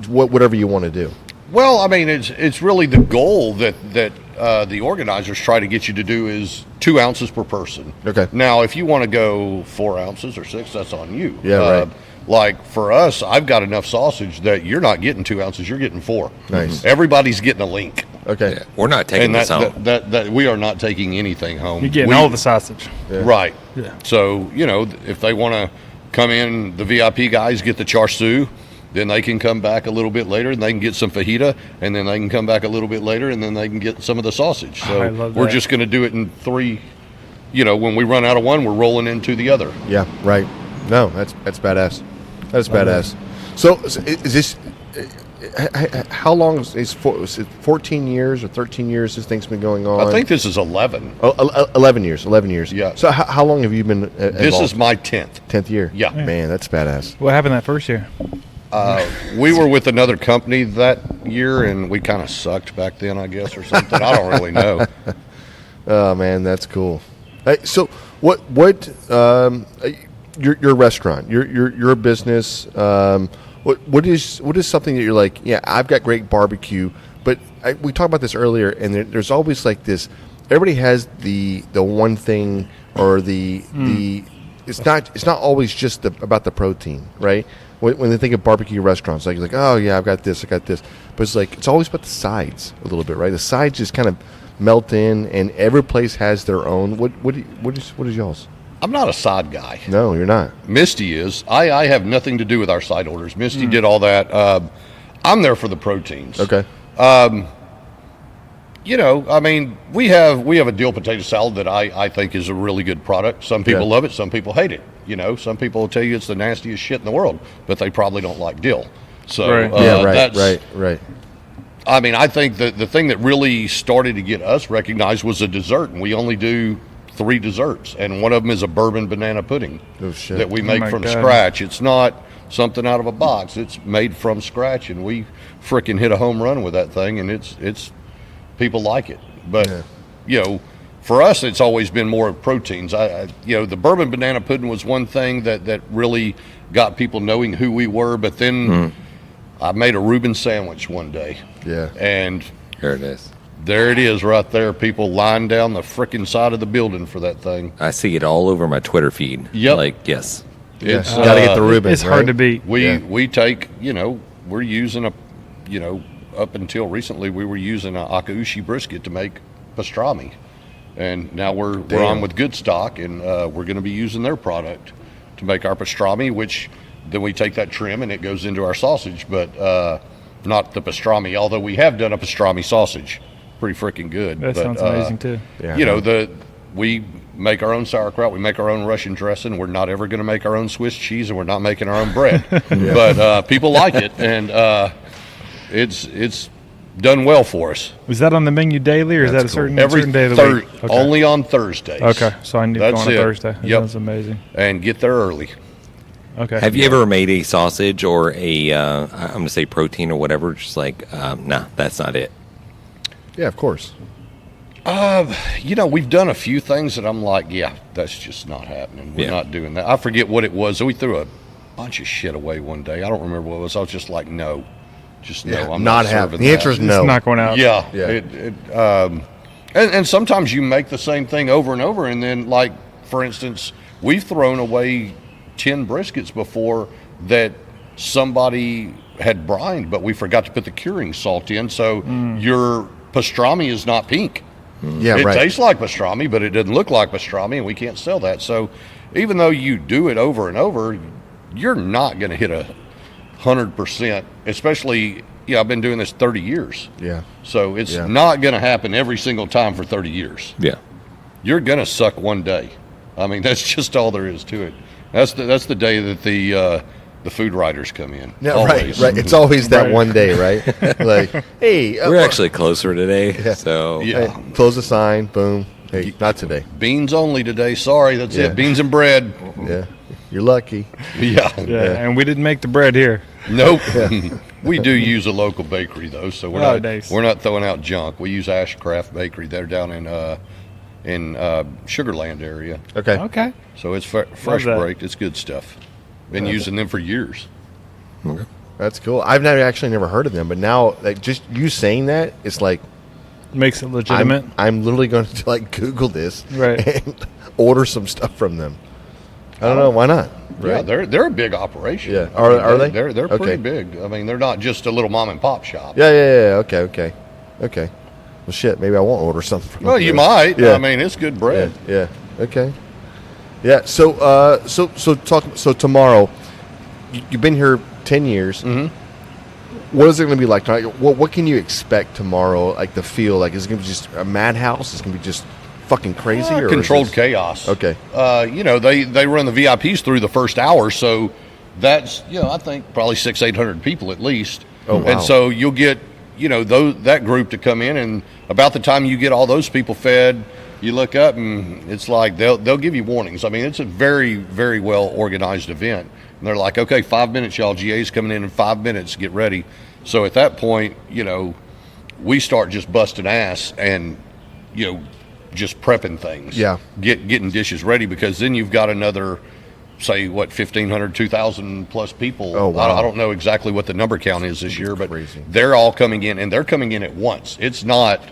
whatever you want to do? Well, I mean, it's really the goal that the organizers try to get you to do is 2 ounces per person. Okay. Now, if you want to go 4 ounces or 6, that's on you. Yeah, right. Like for us, I've got enough sausage that you're not getting 2 ounces, you're getting 4. Nice. Everybody's getting a link. Okay. Yeah, we're not taking And this home. that we are not taking anything home. You're getting We- all the sausage. Right. Yeah. So, if they want to come in, the VIP guys get the char siu, then they can come back a little bit later and they can get some fajita, and then they can come back a little bit later and then they can get some of the sausage. So I love we're that. just going to do it in 3. When we run out of one, we're rolling into the other. Yeah, right. No, that's badass. That's badass. So is this? How long is it? 14 years or 13 years? This thing's been going on. I think this is 11. 11 years. 11 years. Yeah. So how long have you been? This is my 10th. 10th year. Yeah. Man, that's badass. What happened that first year? We were with another company that year, and we kind of sucked back then, I guess, or something. I don't really know. Oh man, that's cool. So what? Your restaurant, your business. What is something that you're like? Yeah, I've got great barbecue, but we talked about this earlier, and there's always like this. Everybody has the one thing or the. It's not always just about the protein, right? When they think of barbecue restaurants, like oh yeah, I got this, but it's always about the sides a little bit, right? The sides just kind of melt in, and every place has their own. What is y'all's? I'm not a side guy. No, you're not. Misty is. I have nothing to do with our side orders. Misty did all that. I'm there for the proteins. Okay. I mean, we have a dill potato salad that I think is a really good product. Some people love it, some people hate it. Some people will tell you it's the nastiest shit in the world, but they probably don't like dill. So Right. Right. I mean, I think that the thing that really started to get us recognized was a dessert, and we only do 3 desserts, and one of them is a bourbon banana pudding Oh, shit. that we make my from God. scratch. It's not something out of a box. It's made from scratch, and we frickin' hit a home run with that thing, and it's people like it. But for us, it's always been more of proteins. The bourbon banana pudding was one thing that really got people knowing who we were. But then I made a Reuben sandwich one day, Yeah. and Here it is. there it is right there. People lined down the frickin' side of the building for that thing. I see it all over my Twitter feed. Yep. Like, yes. It's Got to get the Reuben. It's hard to beat. We take, we're using up until recently we were using a Akaushi brisket to make pastrami, and now we're on with Good Stock, and we're going to be using their product to make our pastrami, which then we take that trim and it goes into our sausage, but not the pastrami, although we have done a pastrami sausage. Pretty freaking good. That sounds amazing, too. Yeah. You know, we make our own sauerkraut. We make our own Russian dressing. We're not ever going to make our own Swiss cheese, and we're not making our own bread. But people like it, and it's done well for us. Is that on the menu daily, or is that a certain day of the week? Okay. Only on Thursdays. Okay, so I need to go on a Thursday. Yep. That's amazing. And get there early. Okay. Have you ever made a sausage or a, I'm going to say protein or whatever, just like, nah, that's not it? Yeah, of course. You know, we've done a few things that I'm like, yeah, that's just not happening. We're not doing that. I forget what it was. We threw a bunch of shit away one day. I don't remember what it was. I was just like, no. Just no. I'm not happening. serving The answer is that. no. It's not going out. Yeah. And sometimes you make the same thing over and over, and then, like, for instance, we've thrown away 10 briskets before that somebody had brined, but we forgot to put the curing salt in, so your pastrami is not pink. Yeah, it right. tastes like pastrami, but it doesn't look like pastrami, and we can't sell that. So even though you do it over and over, you're not going to hit 100%, especially, I've been doing this 30 years. Yeah. So it's not going to happen every single time for 30 years. Yeah. You're going to suck one day. I mean, that's just all there is to it. That's the day that the food writers come in. Yeah, always. right. It's always that one day, right? Like, hey, We're actually closer today, so. Yeah. Hey, close the sign, boom. Hey, not today. Beans only today. Sorry, that's it. Beans and bread. Yeah, you're lucky. Yeah. And we didn't make the bread here. Nope. We do use a local bakery though, so we're nice. we're not throwing out junk. We use Ashcraft Bakery. They're down in Sugarland area. Okay. So it's fresh baked. It's good stuff. Been using them for years. Okay. That's cool. I've never heard of them, but now, like, just you saying that, it's like Makes it legitimate. I'm literally going to like Google this and order some stuff from them. I don't know why not. Right? Yeah, they're a big operation. Yeah, are they? They're pretty big. I mean, they're not just a little mom and pop shop. Yeah. Okay. Well, shit. Maybe I won't order something from them. Well, you might. Yeah. I mean, it's good bread. Yeah. Okay. Yeah. So tomorrow, you've been here 10 years. Mm-hmm. What is it going to be like tonight? What can you expect tomorrow? Like the feel? Like is it going to be just a madhouse? Is it going to be just fucking crazy? Or Controlled chaos. Okay. They run the VIPs through the first hour, so that's I think probably 600-800 people at least. Oh, wow. And so you'll get that group to come in, and about the time you get all those people fed, you look up and it's like they'll give you warnings. I mean, it's a very, very well organized event. And they're like, okay, 5 minutes, y'all. GA's coming in 5 minutes. Get ready. So at that point, we start just busting ass and, just prepping things. Yeah. Getting dishes ready, because then you've got another, say, 1,500, 2,000 plus people. Oh, wow. I don't know exactly what the number count is this year, but crazy. They're all coming in, and they're coming in at once. It's not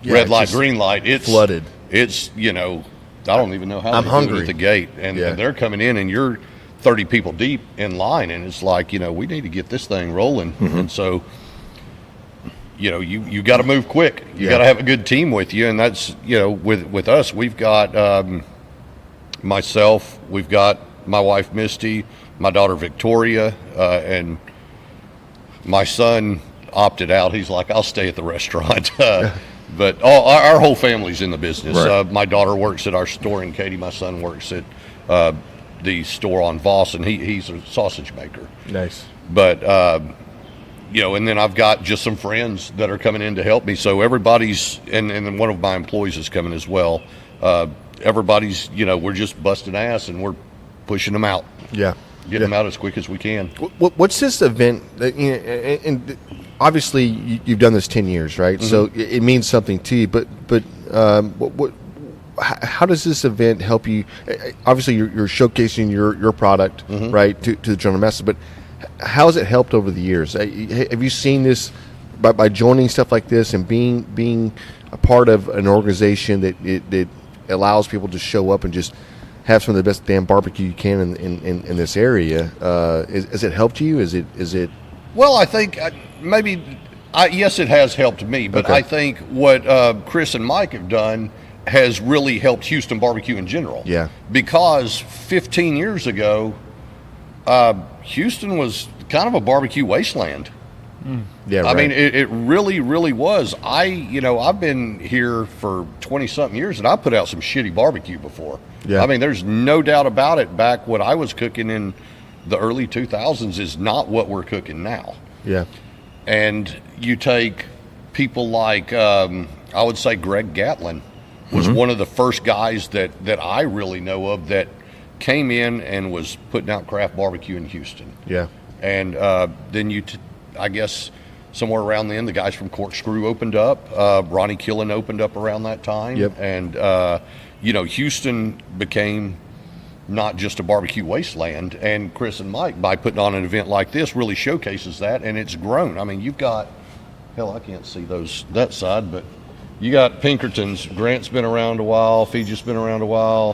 red light, green light. It's flooded. It's, I don't even know how I'm they hungry do it at the gate. And they're coming in, and you're 30 people deep in line, and it's like, we need to get this thing rolling. Mm-hmm. And so, you got to move quick. You got to have a good team with you, and that's, with us, we've got myself, we've got my wife Misty, my daughter Victoria, and my son opted out. He's like, I'll stay at the restaurant. But our whole family's in the business. Right. My daughter works at our store in Katy. My son works at the store on Voss, and he's a sausage maker. Nice. But and then I've got just some friends that are coming in to help me. So everybody's, and then one of my employees is coming as well. Everybody's, we're just busting ass, and we're pushing them out. Yeah. Getting them out as quick as we can. What's this event? That, and obviously you've done this 10 years, right? Mm-hmm. So it means something to you. But how does this event help you? Obviously, you're showcasing your product, Mm-hmm. right, to the general master. But how has it helped over the years? Have you seen this by joining stuff like this and being a part of an organization that allows people to show up and just have some of the best damn barbecue you can in this area? Has it helped you? Is it? Well, I think yes, it has helped me. But Okay. I think what Chris and Mike have done has really helped Houston barbecue in general. Yeah. Because 15 years ago, Houston was kind of a barbecue wasteland. Yeah, I right. mean, it really, really was. I've been here for 20-something years, and I put out some shitty barbecue before. Yeah. I mean, there's no doubt about it. Back what I was cooking in the early 2000s is not what we're cooking now. Yeah. And you take people like, I would say Greg Gatlin was one of the first guys that I really know of that came in and was putting out craft barbecue in Houston. Yeah. And then I guess somewhere around then, the guys from Corkscrew opened up. Ronnie Killen opened up around that time. Yep. And, Houston became not just a barbecue wasteland. And Chris and Mike, by putting on an event like this, really showcases that. And it's grown. I mean, you've got, hell, I can't see that side, but you got Pinkerton's. Grant's been around a while. Fiji's been around a while.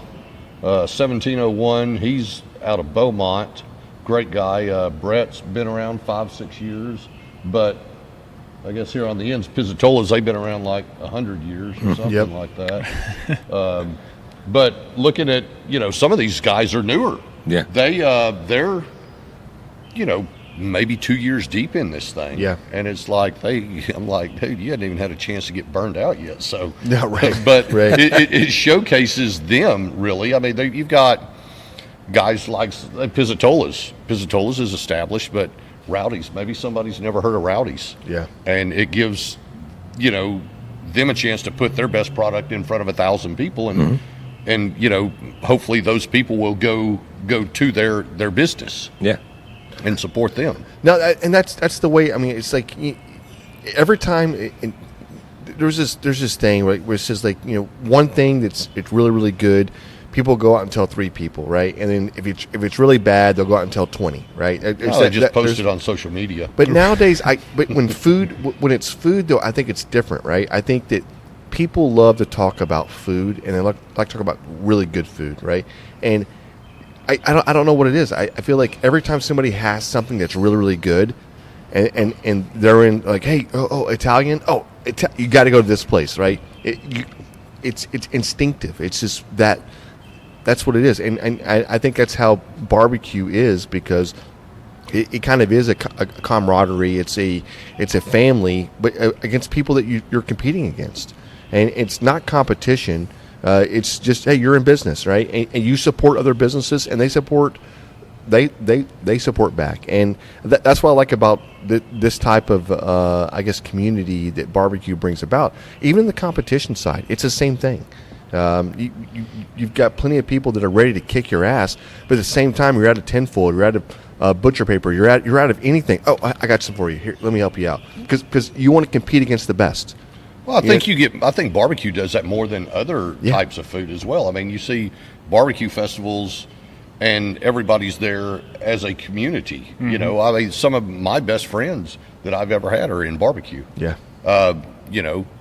1701, he's out of Beaumont. Great guy. Brett's been around 5-6 years, but I guess here on the ends, Pizzatolas, they've been around like 100 years or something like that. But looking at, some of these guys are newer. Yeah. They're, maybe 2 years deep in this thing. Yeah. And it's like, I'm like, dude, you hadn't even had a chance to get burned out yet. So, Yeah, right. But Right. it showcases them, really. I mean, you've got guys like Pizzatolas. Pizzatolas is established, but Rowdy's, maybe somebody's never heard of Rowdy's. Yeah. And it gives, them a chance to put their best product in front of 1,000 people, and hopefully those people will go to their business. Yeah. And support them. No, and that's the way. I mean, it's like every time there's this thing right, where it says like one thing it's really really good. People go out and tell 3 people, right? And then if it's really bad, they'll go out and tell 20, right? They just post it on social media. But nowadays, but when it's food though, I think it's different, right? I think that people love to talk about food, and they like to talk about really good food, right? And I don't know what it is. I feel like every time somebody has something that's really really good, and they're in like, hey, Italian, you got to go to this place, right? It's instinctive. It's just that's what it is, and I think that's how barbecue is, because it kind of is a camaraderie. It's a family, but against people that you're competing against, and it's not competition. It's just, hey, you're in business, right? And you support other businesses, and they support back, and that's what I like about this type of community that barbecue brings about. Even the competition side, it's the same thing. You've got plenty of people that are ready to kick your ass, but at the same time, you're out of tinfoil, you're out of butcher paper, you're out of anything. I got some for you. Here, let me help you out, because you want to compete against the best. Well, I think barbecue does that more than other types of food as well. I mean, you see barbecue festivals, and everybody's there as a community. I mean, some of my best friends that I've ever had are in barbecue. Yeah.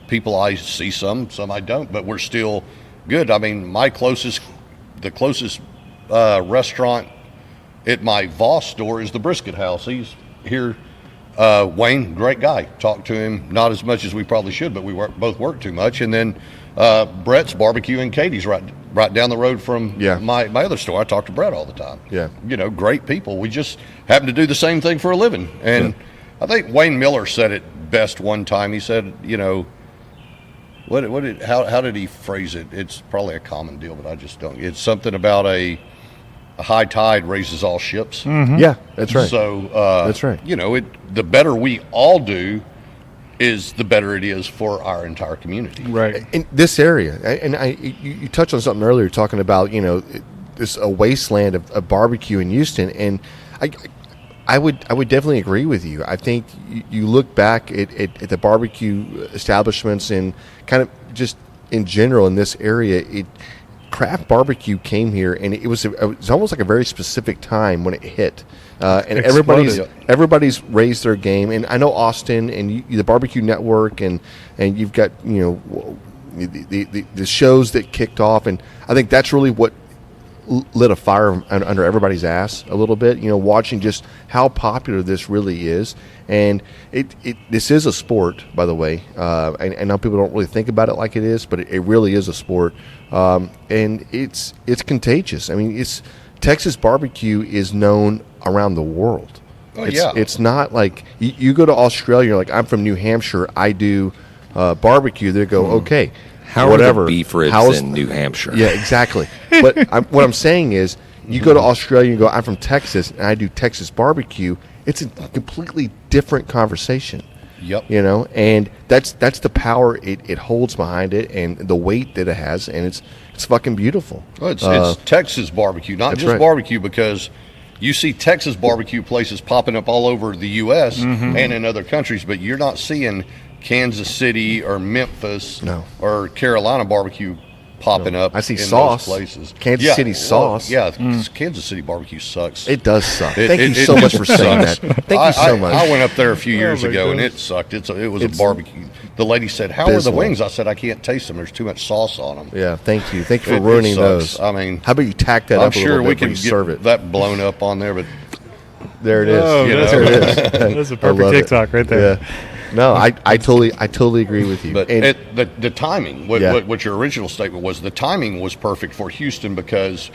People I see some I don't, but we're still good. I mean, the closest restaurant at my Voss store is the Brisket House. He's here. Wayne, great guy. Talked to him, not as much as we probably should, but we both work too much. And then Brett's Barbecue and Katie's right down the road from my other store. I talk to Brett all the time. Yeah. Great people. We just happen to do the same thing for a living. And I think Wayne Miller said it best one time. He said, how did he phrase it? It's probably a common deal, but I just don't. It's something about a high tide raises all ships. Yeah, that's right. So that's right. The better we all do, is the better it is for our entire community. Right. In this area, and you touched on something earlier, talking about this a wasteland of barbecue in Houston, and I would definitely agree with you. I think you look back at the barbecue establishments and kind of just in general in this area, craft barbecue came here, and it was almost like a very specific time when it hit, and everybody's raised their game. And I know Austin and the Barbecue Network, and you've got the shows that kicked off, and I think that's really what lit a fire under everybody's ass a little bit. Watching just how popular this really is, and this is a sport, by the way. I know people don't really think about it like it is, but it really is a sport, and it's contagious. I mean, Texas barbecue is known around the world. Oh, yeah. It's not like you go to Australia, you're like, I'm from New Hampshire, I do barbecue. They go, okay, How whatever. are the beef ribs in New Hampshire? Yeah, exactly. But what I'm saying is, you go to Australia and go, I'm from Texas, and I do Texas barbecue. It's a completely different conversation. Yep. You know, and that's the power it holds behind it, and the weight that it has, and it's fucking beautiful. Well, it's Texas barbecue, not just right. barbecue, because you see Texas barbecue places popping up all over the U.S. and in other countries, but you're not seeing Kansas City or Memphis or Carolina barbecue popping up. I see in sauce. those places. Kansas City sauce. Yeah, Kansas City barbecue sucks. It does suck. Thank you so much for saying that. Thank you so much. I went up there a few years my ago and goodness. it sucked. It was a barbecue. The lady said, "How are the abysmal. wings?" I said, "I can't taste them. There's too much sauce on them." Yeah, thank you. Thank you for It ruining sucks. those. I mean, how about you tack that I'm up a sure little we bit when can you serve get it? that blown up on there, but There it is. Oh, You know, that's there it right. is. That's a I love perfect it. TikTok right there. Yeah. No, I totally agree with you. But And- the timing, what your original statement was, the timing was perfect for Houston because,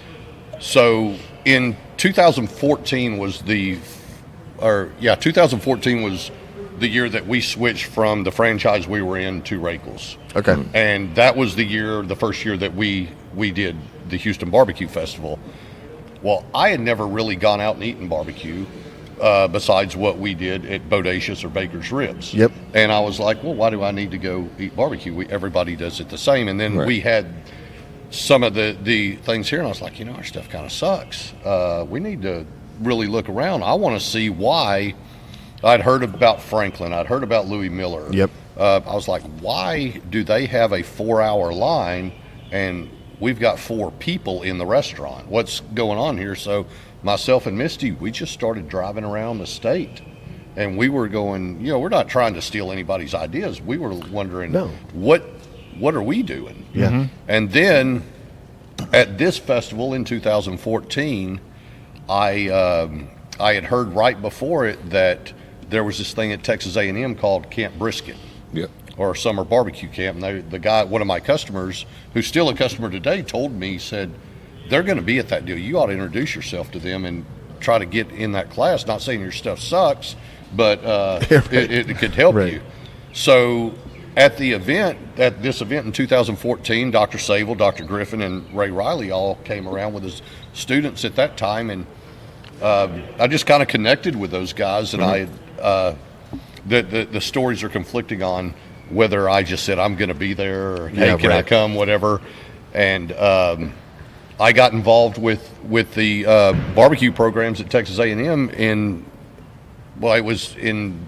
so in 2014 was 2014 was the year that we switched from the franchise we were in to Roegel's. okay. And that was the first year that we did the Houston BBQ Festival. Well, I had never really gone out and eaten barbecue besides what we did at Bodacious or Baker's Ribs. Yep. And I was like, well, why do I need to go eat barbecue? Everybody does it the same. And then we had some of the things here, and I was like, our stuff kind of sucks. We need to really look around. I want to see why. I'd heard about Franklin. I'd heard about Louis Miller. Yep. I was like, why do they have a 4-hour line and we've got 4 people in the restaurant? What's going on here? So myself and Misty, we just started driving around the state. And we were going, we're not trying to steal anybody's ideas. We were wondering, what are we doing? Yeah. Mm-hmm. And then at this festival in 2014, I had heard right before it that there was this thing at Texas A&M called Camp Brisket. Yeah. Or summer barbecue camp. And the guy, one of my customers, who's still a customer today, told me, he said, they're going to be at that deal. You ought to introduce yourself to them and try to get in that class. Not saying your stuff sucks, but it could help you. So at this event in 2014, Dr. Sable, Dr. Griffin, and Ray Riley all came around with his students at that time. And I just kind of connected with those guys. And the stories are conflicting on whether I just said I'm going to be there or hey, can I come, whatever. And I got involved with the barbecue programs at Texas A&M it was in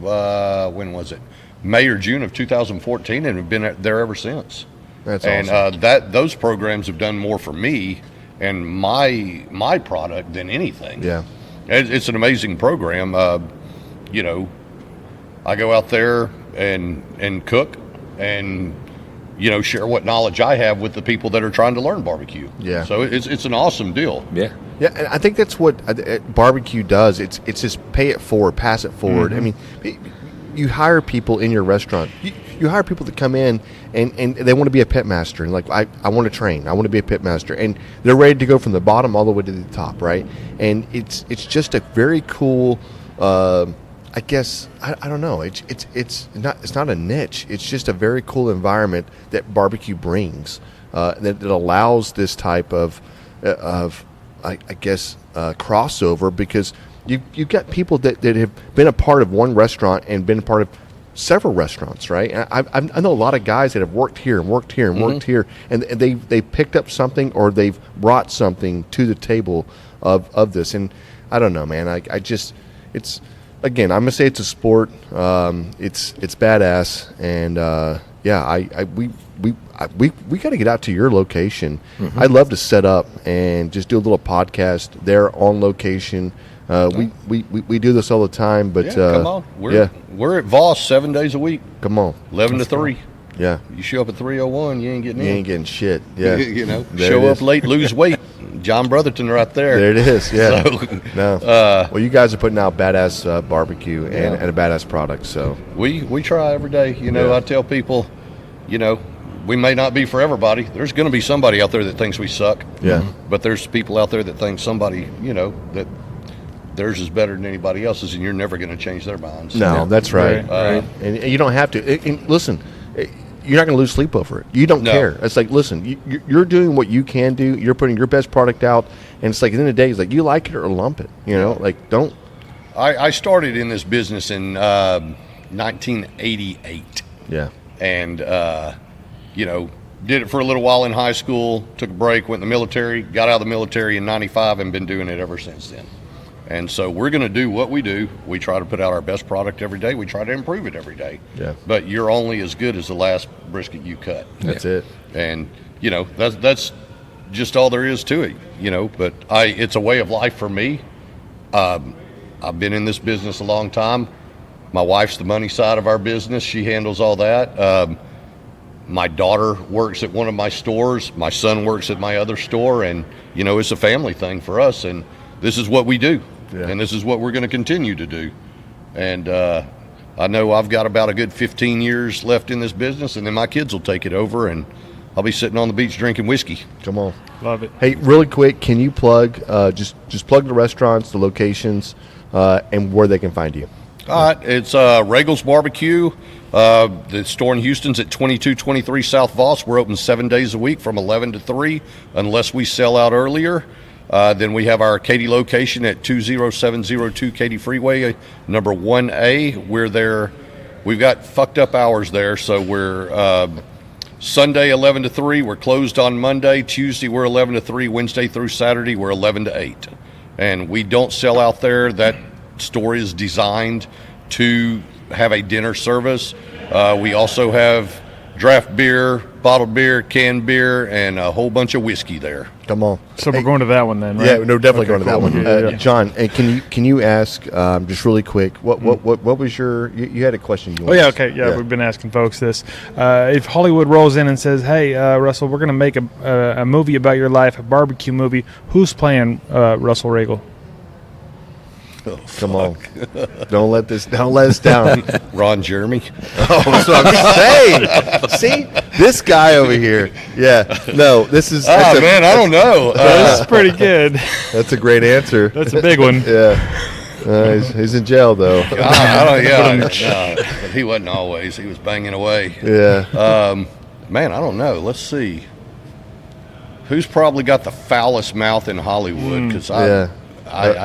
when was it? May or June of 2014, and have been there ever since. That's awesome. And those programs have done more for me and my product than anything. Yeah. It's an amazing program. I go out there and cook and share what knowledge I have with the people that are trying to learn barbecue. Yeah. So it's an awesome deal. Yeah. Yeah, and I think that's what barbecue does. It's just pay it forward, pass it forward. Mm-hmm. I mean, you hire people in your restaurant. You hire people to come in and they want to be a pit master. And like, I want to train. I want to be a pit master. And they're ready to go from the bottom all the way to the top, right? And it's just a very cool. I guess I don't know. It's not a niche. It's just a very cool environment that barbecue brings that allows this type of I guess crossover, because you've got people that have been a part of one restaurant and been a part of several restaurants, right? And I know a lot of guys that have worked here and worked here and worked here, and they picked up something or they've brought something to the table of this. And I don't know, man. I just it's. Again, I'm gonna say it's a sport. It's badass, and we got to get out to your location. Mm-hmm. I'd love to set up and just do a little podcast there on location. We do this all the time, but come on, we're at Voss 7 days a week. Come on, 11 to 3. Yeah, you show up at 3:01, you ain't getting in. You ain't getting shit. Yeah, show up late, lose weight. John Brotherton right there. There it is. Yeah. So, no. Well, you guys are putting out badass barbecue and a badass product. So we try every day. I tell people, we may not be for everybody. There's going to be somebody out there that thinks we suck. Yeah. But there's people out there that think somebody, that theirs is better than anybody else's, and you're never going to change their minds. No, that's right. Right. And you don't have to. And listen, you're not going to lose sleep over it. You don't care. It's like, listen, you're doing what you can do. You're putting your best product out, and it's like at the end of the day, it's like you like it or lump it. Like don't. I started in this business in 1988. Yeah. And, did it for a little while in high school, took a break, went in the military, got out of the military in 95, and been doing it ever since then. And so we're going to do what we do. We try to put out our best product every day. We try to improve it every day. Yeah. But you're only as good as the last brisket you cut. That's it. And, that's just all there is to it, But it's a way of life for me. I've been in this business a long time. My wife's the money side of our business. She handles all that. My daughter works at one of my stores. My son works at my other store. And, it's a family thing for us. And this is what we do. Yeah. And this is what we're going to continue to do. And I know I've got about a good 15 years left in this business, and then my kids will take it over, and I'll be sitting on the beach drinking whiskey. Come on. Love it. Hey, really quick, can you plug just plug the restaurants, the locations, and where they can find you? All right, it's Roegel's Barbecue. The store in Houston's at 2223 South Voss. We're open 7 days a week from 11 to 3, unless we sell out earlier. Then we have our Katy location at 20702 Katy Freeway, number 1A. We're there. We've got fucked up hours there, so we're Sunday 11 to 3. We're closed on Monday. Tuesday we're 11 to 3. Wednesday through Saturday we're 11 to 8. And we don't sell out there. That store is designed to have a dinner service. We also have draft beer, bottled beer, canned beer, and a whole bunch of whiskey there. Come on. So we're going to that one then, right? Yeah, no, definitely going to that cool. one. Yeah. John, and can you ask just really quick what was your you had a question you Oh yeah, okay, yeah, we've been asking folks this. If Hollywood rolls in and says, "Hey, Russell, we're going to make a movie about your life, a barbecue movie," who's playing Russel Roegel? Oh, come on, don't let us down. Ron Jeremy. Oh, that's what I'm saying. See, this guy over here. Yeah, no, this is. Man, I don't know. That's pretty good. That's a great answer. That's a big one. Yeah, he's in jail though. But he wasn't always. He was banging away. Yeah. Man, I don't know. Let's see. Who's probably got the foulest mouth in Hollywood? Because I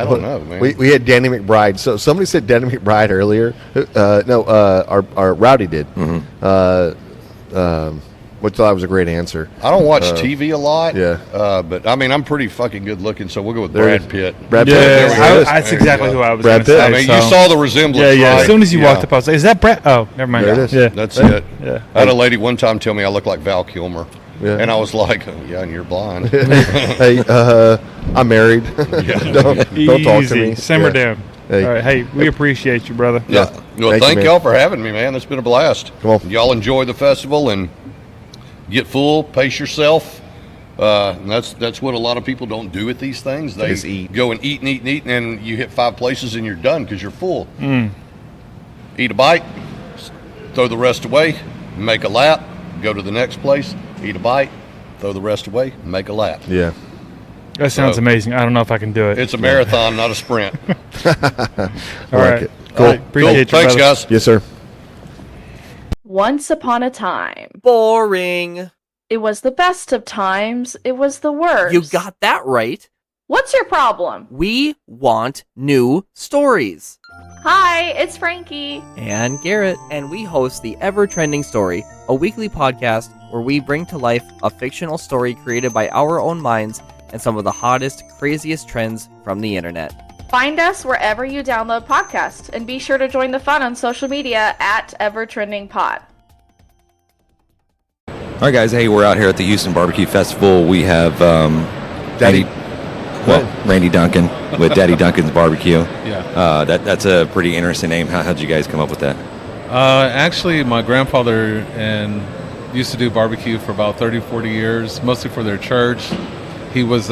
don't know, man. We had Danny McBride. So somebody said Danny McBride earlier. Our Rowdy did. Mm-hmm. Which I thought was a great answer. I don't watch TV a lot. Yeah. But I mean, I'm pretty fucking good looking, so we'll go with Brad Pitt. Brad Pitt. Yeah, that's exactly who I was going to say. I mean, you saw the resemblance. Yeah. Right? As soon as you walked up, I was like, "Is that Brad?" Oh, never mind. There it is. Yeah, that's it. Yeah. I had a lady one time tell me I look like Val Kilmer. Yeah. And I was like, oh, yeah, and you're blind. Hey, I'm married. don't talk to me. Simmer down. Hey. All right. Hey, we appreciate you, brother. Yeah. Well, thank y'all for having me, man. It's been a blast. Come on. Y'all enjoy the festival and get full, pace yourself. And that's what a lot of people don't do at these things. They just eat. Go and eat and eat and eat, and then you hit 5 places and you're done because you're full. Eat a bite, throw the rest away, make a lap, go to the next place, eat a bite, throw the rest away, make a lap. Yeah. That sounds amazing. I don't know if I can do it. It's a marathon, not a sprint. All right. It. Cool. Cool. Appreciate you, Thanks, brother. guys. Yes, sir. Once upon a time. Boring. It was the best of times. It was the worst. You got that right. What's your problem? We want new stories. Hi, it's Frankie. And Garrett, and we host the EverTrending Story, a weekly podcast where we bring to life a fictional story created by our own minds and some of the hottest, craziest trends from the internet. Find us wherever you download podcasts, and be sure to join the fun on social media at EverTrendingPod. All right, guys. Hey, we're out here at the Houston BBQ Festival. We have Randy Duncan with Daddy Duncan's Barbecue. Yeah. That's a pretty interesting name. How'd you guys come up with that? Actually, my grandfather used to do barbecue for about 30, 40 years, mostly for their church. He was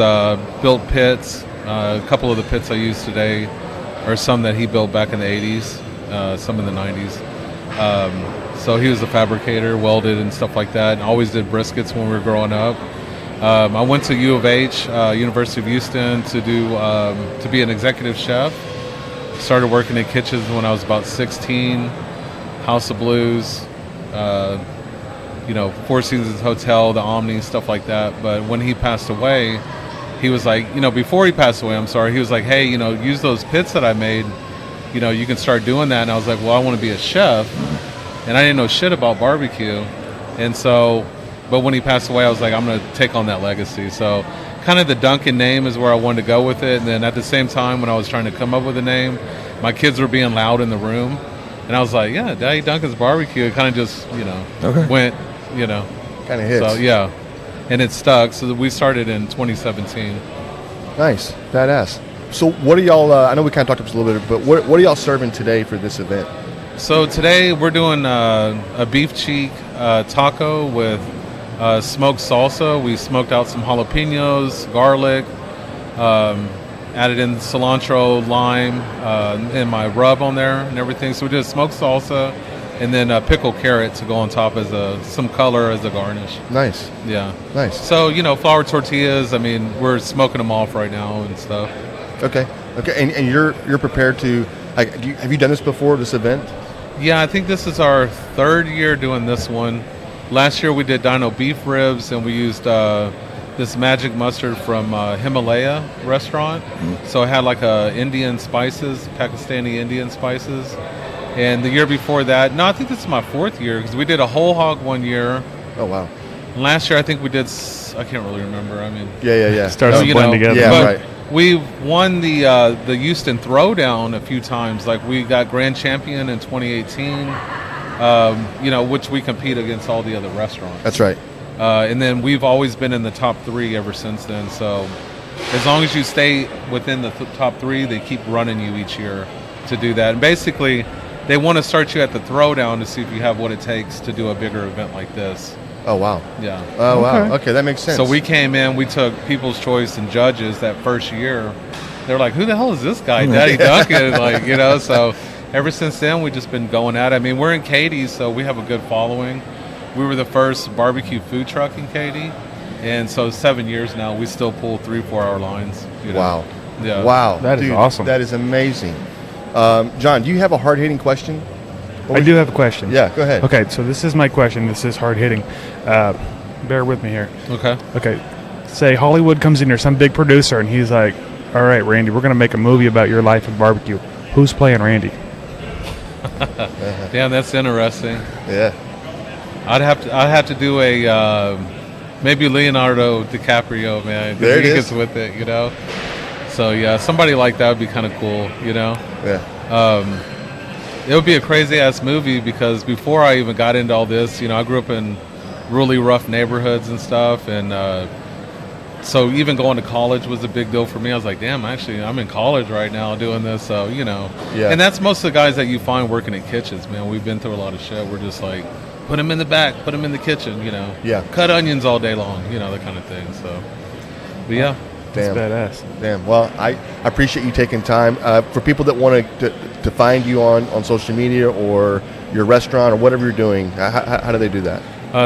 built pits. A couple of the pits I use today are some that he built back in the 80s, some in the 90s. So he was a fabricator, welded and stuff like that, and always did briskets when we were growing up. I went to U of H, University of Houston, to be an executive chef. Started working in kitchens when I was about 16. House of Blues, Four Seasons Hotel, the Omni, stuff like that. But when he passed away, he was like, before he passed away, he was like, hey, use those pits that I made. You can start doing that. And I was like, well, I want to be a chef. And I didn't know shit about barbecue. And so, but when he passed away, I was like, I'm going to take on that legacy. So kind of the Duncan name is where I wanted to go with it. And then at the same time, when I was trying to come up with a name, my kids were being loud in the room. And I was like, yeah, Daddy Duncan's Barbecue. It kind of just, went, Kind of hits. So, yeah. And it stuck. So we started in 2017. Nice. Badass. So what are y'all, I know we kind of talked about this a little bit, but what are y'all serving today for this event? So today we're doing a beef cheek taco with smoked salsa. We smoked out some jalapenos, garlic, added in cilantro, lime, and my rub on there and everything. So we did smoked salsa and then pickled carrot to go on top as some color as a garnish. Nice. Yeah. Nice. So, flour tortillas, we're smoking them off right now and stuff. Okay. And you're prepared to, have you done this before, this event? Yeah, I think this is our third year doing this one. Last year we did dino beef ribs, and we used this magic mustard from Himalaya restaurant. Mm-hmm. So it had like Indian spices, Pakistani Indian spices. And the year before that, I think this is my fourth year, because we did a whole hog one year. Oh, wow. And last year I think we did, I can't really remember. Yeah. Starts to blend together. Yeah, but right. We've won the Houston Throwdown a few times. Like we got grand champion in 2018, which we compete against all the other restaurants. That's right. And then we've always been in the top 3 ever since then. So as long as you stay within the top 3, they keep running you each year to do that. And basically, they want to start you at the Throwdown to see if you have what it takes to do a bigger event like this. Oh, wow. Yeah. Oh, wow. Okay, that makes sense. So we came in, we took People's Choice and judges that first year. They're like, who the hell is this guy, Daddy Duncan? So ever since then, we've just been going at it. We're in Katy, so we have a good following. We were the first barbecue food truck in Katy. And so 7 years now, we still pull 3-4 hour lines. Wow. Yeah. Wow. That is awesome. That is amazing. John, do you have a hard-hitting question? I do have a question. Yeah, go ahead. Okay, so this is my question. This is hard-hitting. Bear with me here. Okay. Say Hollywood comes in here, some big producer, and he's like, all right, Randy, we're going to make a movie about your life in barbecue. Who's playing Randy? Damn, that's interesting. Yeah. I'd have to do a maybe Leonardo DiCaprio, man. There it he is. gets with it, So yeah, somebody like that would be kind of cool, Yeah. It would be a crazy ass movie because before I even got into all this, I grew up in really rough neighborhoods and stuff, and so even going to college was a big deal for me. I was like, damn, actually, I'm in college right now doing this, so Yeah. And that's most of the guys that you find working in kitchens, man. We've been through a lot of shit. We're just like, put them in the back, put them in the kitchen, Yeah. cut onions all day long, that kind of thing. So, but yeah. Damn. That's badass. Damn. Well, I appreciate you taking time. For people that want to find you on social media or your restaurant or whatever you're doing, how do they do that?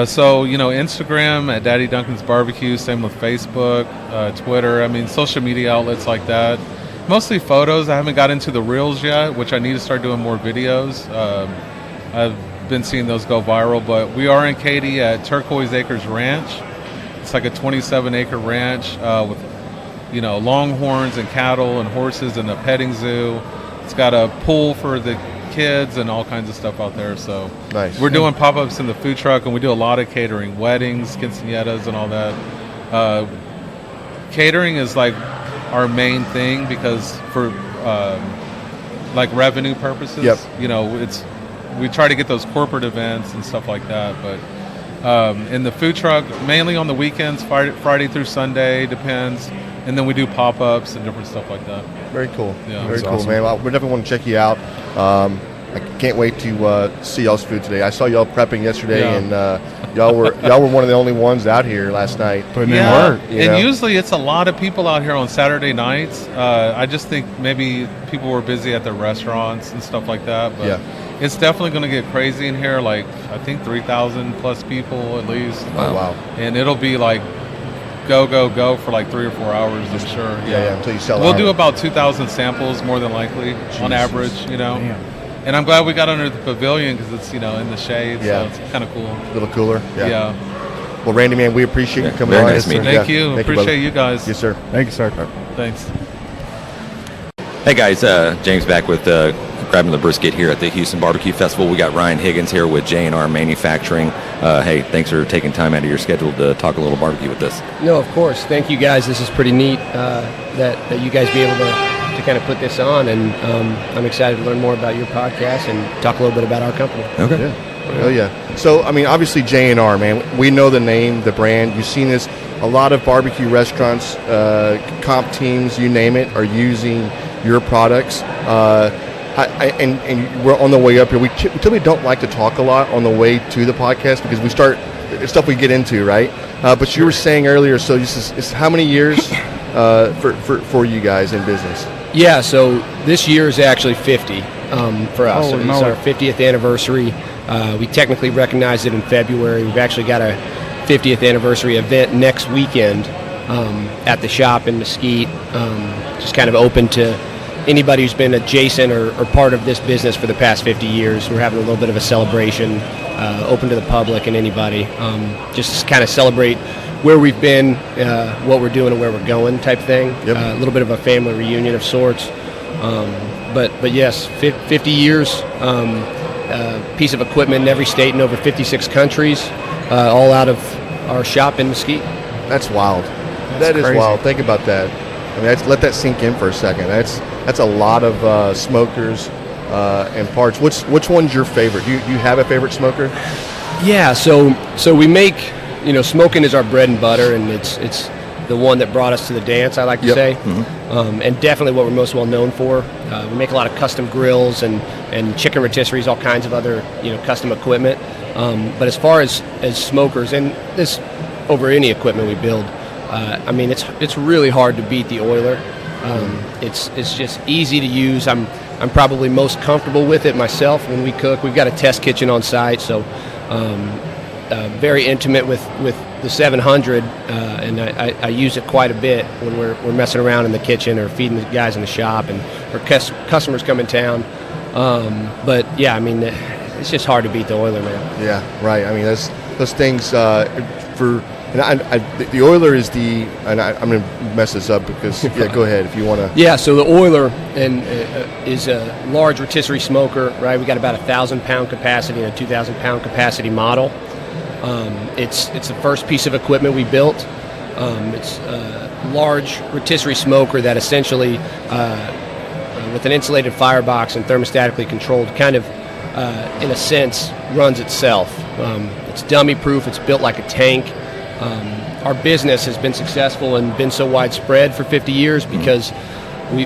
So, Instagram at Daddy Duncan's Barbecue, same with Facebook, Twitter, social media outlets like that. Mostly photos. I haven't got into the reels yet, which I need to start doing more videos. I've been seeing those go viral, but we are in Katy at Turquoise Acres Ranch. It's like a 27-acre ranch with longhorns and cattle and horses and a petting zoo. It's got a pool for the kids and all kinds of stuff out there. So nice. We're doing pop-ups in the food truck, and we do a lot of catering, weddings, quinceañeras, and all that. Catering is like our main thing because for like revenue purposes. Yep. We try to get those corporate events and stuff like that, but in the food truck, mainly on the weekends, Friday through Sunday, depends. And then we do pop-ups and different stuff like that. Very cool. Yeah. Very cool, awesome. man. Well, we definitely want to check you out. I can't wait to see y'all's food today. I saw y'all prepping yesterday, Yeah. and y'all were one of the only ones out here last night. Putting in work. You And know? usually it's a lot of people out here on Saturday nights. I just think maybe people were busy at their restaurants and stuff like that. But Yeah. it's definitely going to get crazy in here. Like, I think 3,000 plus people at least. Oh, wow. And it'll be like go for like 3 or 4 hours, I'm sure. Yeah, until you sell We'll out. do about 2,000 samples more than likely on average, you know. Damn. And I'm glad we got under the pavilion because it's, you know, in the shade. Yeah. So it's kind of cool. A little cooler. Yeah. Well, Randy, man, we appreciate you coming very on. nice meeting you. Thank Yeah. you. Thank Appreciate brother. you guys. Yes, sir. Thank you, sir. Thanks. Hey guys, James back with Grabbing the Brisket here at the Houston BBQ Festival. We got Ryan Higgins here with J&amp Manufacturing. Hey, thanks for taking time out of your schedule to talk a little barbecue with us. No, of course. Thank you guys. This is pretty neat that you guys be able to kind of put this on, and I'm excited to learn more about your podcast and talk a little bit about our company. Okay. Yeah. Oh, yeah. So, I mean, obviously J&R, man, we know the name, the brand. You've seen this. A lot of barbecue restaurants, comp teams, you name it, are using your products. And we're on the way up here. We typically don't like to talk a lot on the way to the podcast because we start it's stuff we get into, right? But you were saying earlier, so this is how many years for you guys in business? Yeah, so this year is actually 50 for us. Holy It's moly. our 50th anniversary. We technically recognized it in February. We've actually got a 50th anniversary event next weekend at the shop in Mesquite, just kind of open to anybody who's been adjacent or part of this business for the past 50 years. We're having a little bit of a celebration, open to the public and anybody, just to kind of celebrate where we've been, what we're doing and where we're going type thing. Yep. A little bit of a family reunion of sorts. But yes, 50 years, piece of equipment in every state in over 56 countries, all out of our shop in Mesquite. That's wild. That is crazy. wild. Think about that. I mean, let that sink in for a second. That's a lot of smokers and parts. Which one's your favorite? Do you have a favorite smoker? Yeah, so we make, smoking is our bread and butter, and it's the one that brought us to the dance, I like to Yep. say, and definitely what we're most well known for. We make a lot of custom grills and chicken rotisseries, all kinds of other custom equipment. But as far as smokers, and this over any equipment we build, I mean it's really hard to beat the Oiler. It's just easy to use. I'm probably most comfortable with it myself when we cook. We've got a test kitchen on site, so very intimate with the 700, and I use it quite a bit when we're messing around in the kitchen or feeding the guys in the shop and or customers come in town. But yeah, I mean it's just hard to beat the Oiler, man. Yeah, right. I mean, those things the Oiler is I'm going to mess this up because go ahead if you want to. Yeah, so the Oiler is a large rotisserie smoker, right? We got about 1,000-pound capacity and a 2,000-pound capacity model. It's the first piece of equipment we built. It's a large rotisserie smoker that essentially, with an insulated firebox and thermostatically controlled, kind of, in a sense, runs itself. It's dummy-proof. It's built like a tank. Our business has been successful and been so widespread for 50 years because we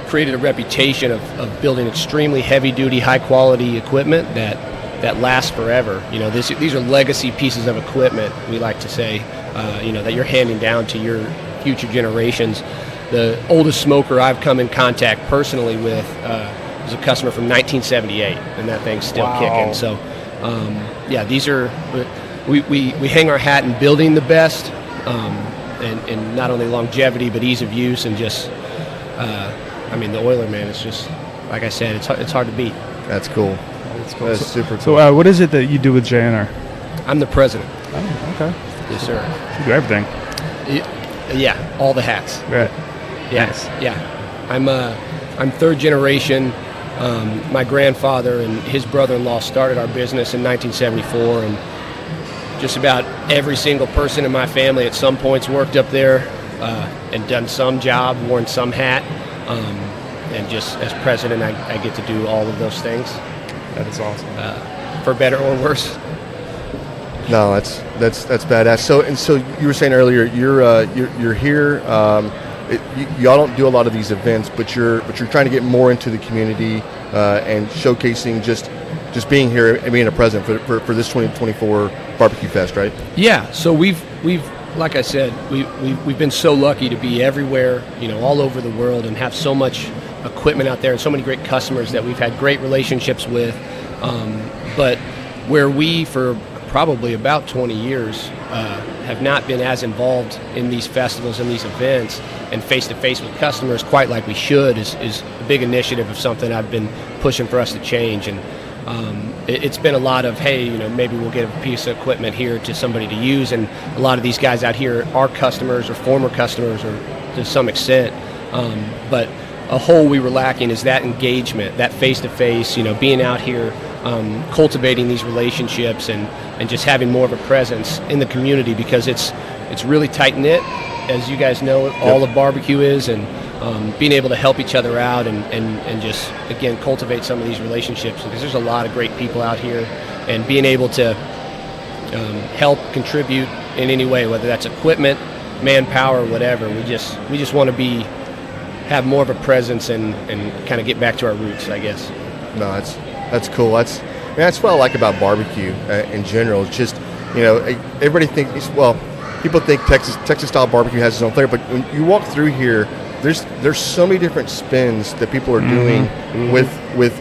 created a reputation of building extremely heavy-duty, high-quality equipment that lasts forever. These are legacy pieces of equipment, we like to say, that you're handing down to your future generations. The oldest smoker I've come in contact personally with is a customer from 1978, and that thing's still kicking. So, these are... We hang our hat in building the best, and not only longevity but ease of use and just, the Oiler, man, it's just, like I said, it's hard to beat. That's cool. That's super cool. So what is it that you do with J&R? I'm the president. Oh, okay. Yes, sir. You do everything. Yeah, all the hats. Right. Yes. Yeah. I'm third generation. My grandfather and his brother-in-law started our business in 1974, and just about every single person in my family at some points worked up there and done some job, worn some hat. And just as president, I get to do all of those things. That is awesome. For better or worse. No, that's badass. So you were saying earlier you're here. y'all don't do a lot of these events, but you're trying to get more into the community and showcasing just being here and being a present for this 2024 Barbecue Fest, right? Yeah. So we've like I said, we've been so lucky to be everywhere, all over the world, and have so much equipment out there and so many great customers that we've had great relationships with. But where we, for probably about 20 years, have not been as involved in these festivals and these events and face-to-face with customers quite like we should is a big initiative of something I've been pushing for us to change. And it's been a lot of, hey, maybe we'll get a piece of equipment here to somebody to use, and a lot of these guys out here are customers or former customers or to some extent. But a hole we were lacking is that engagement, that face-to-face, being out here, cultivating these relationships and just having more of a presence in the community, because it's really tight-knit, as you guys know, all of barbecue is, and being able to help each other out and just, again, cultivate some of these relationships, because there's a lot of great people out here, and being able to help contribute in any way, whether that's equipment, manpower, whatever. We just want to have more of a presence and kind of get back to our roots, I guess. No, that's cool. That's what I like about barbecue in general. It's just, everybody thinks, people think Texas style barbecue has its own flavor, but when you walk through here, there's so many different spins that people are doing with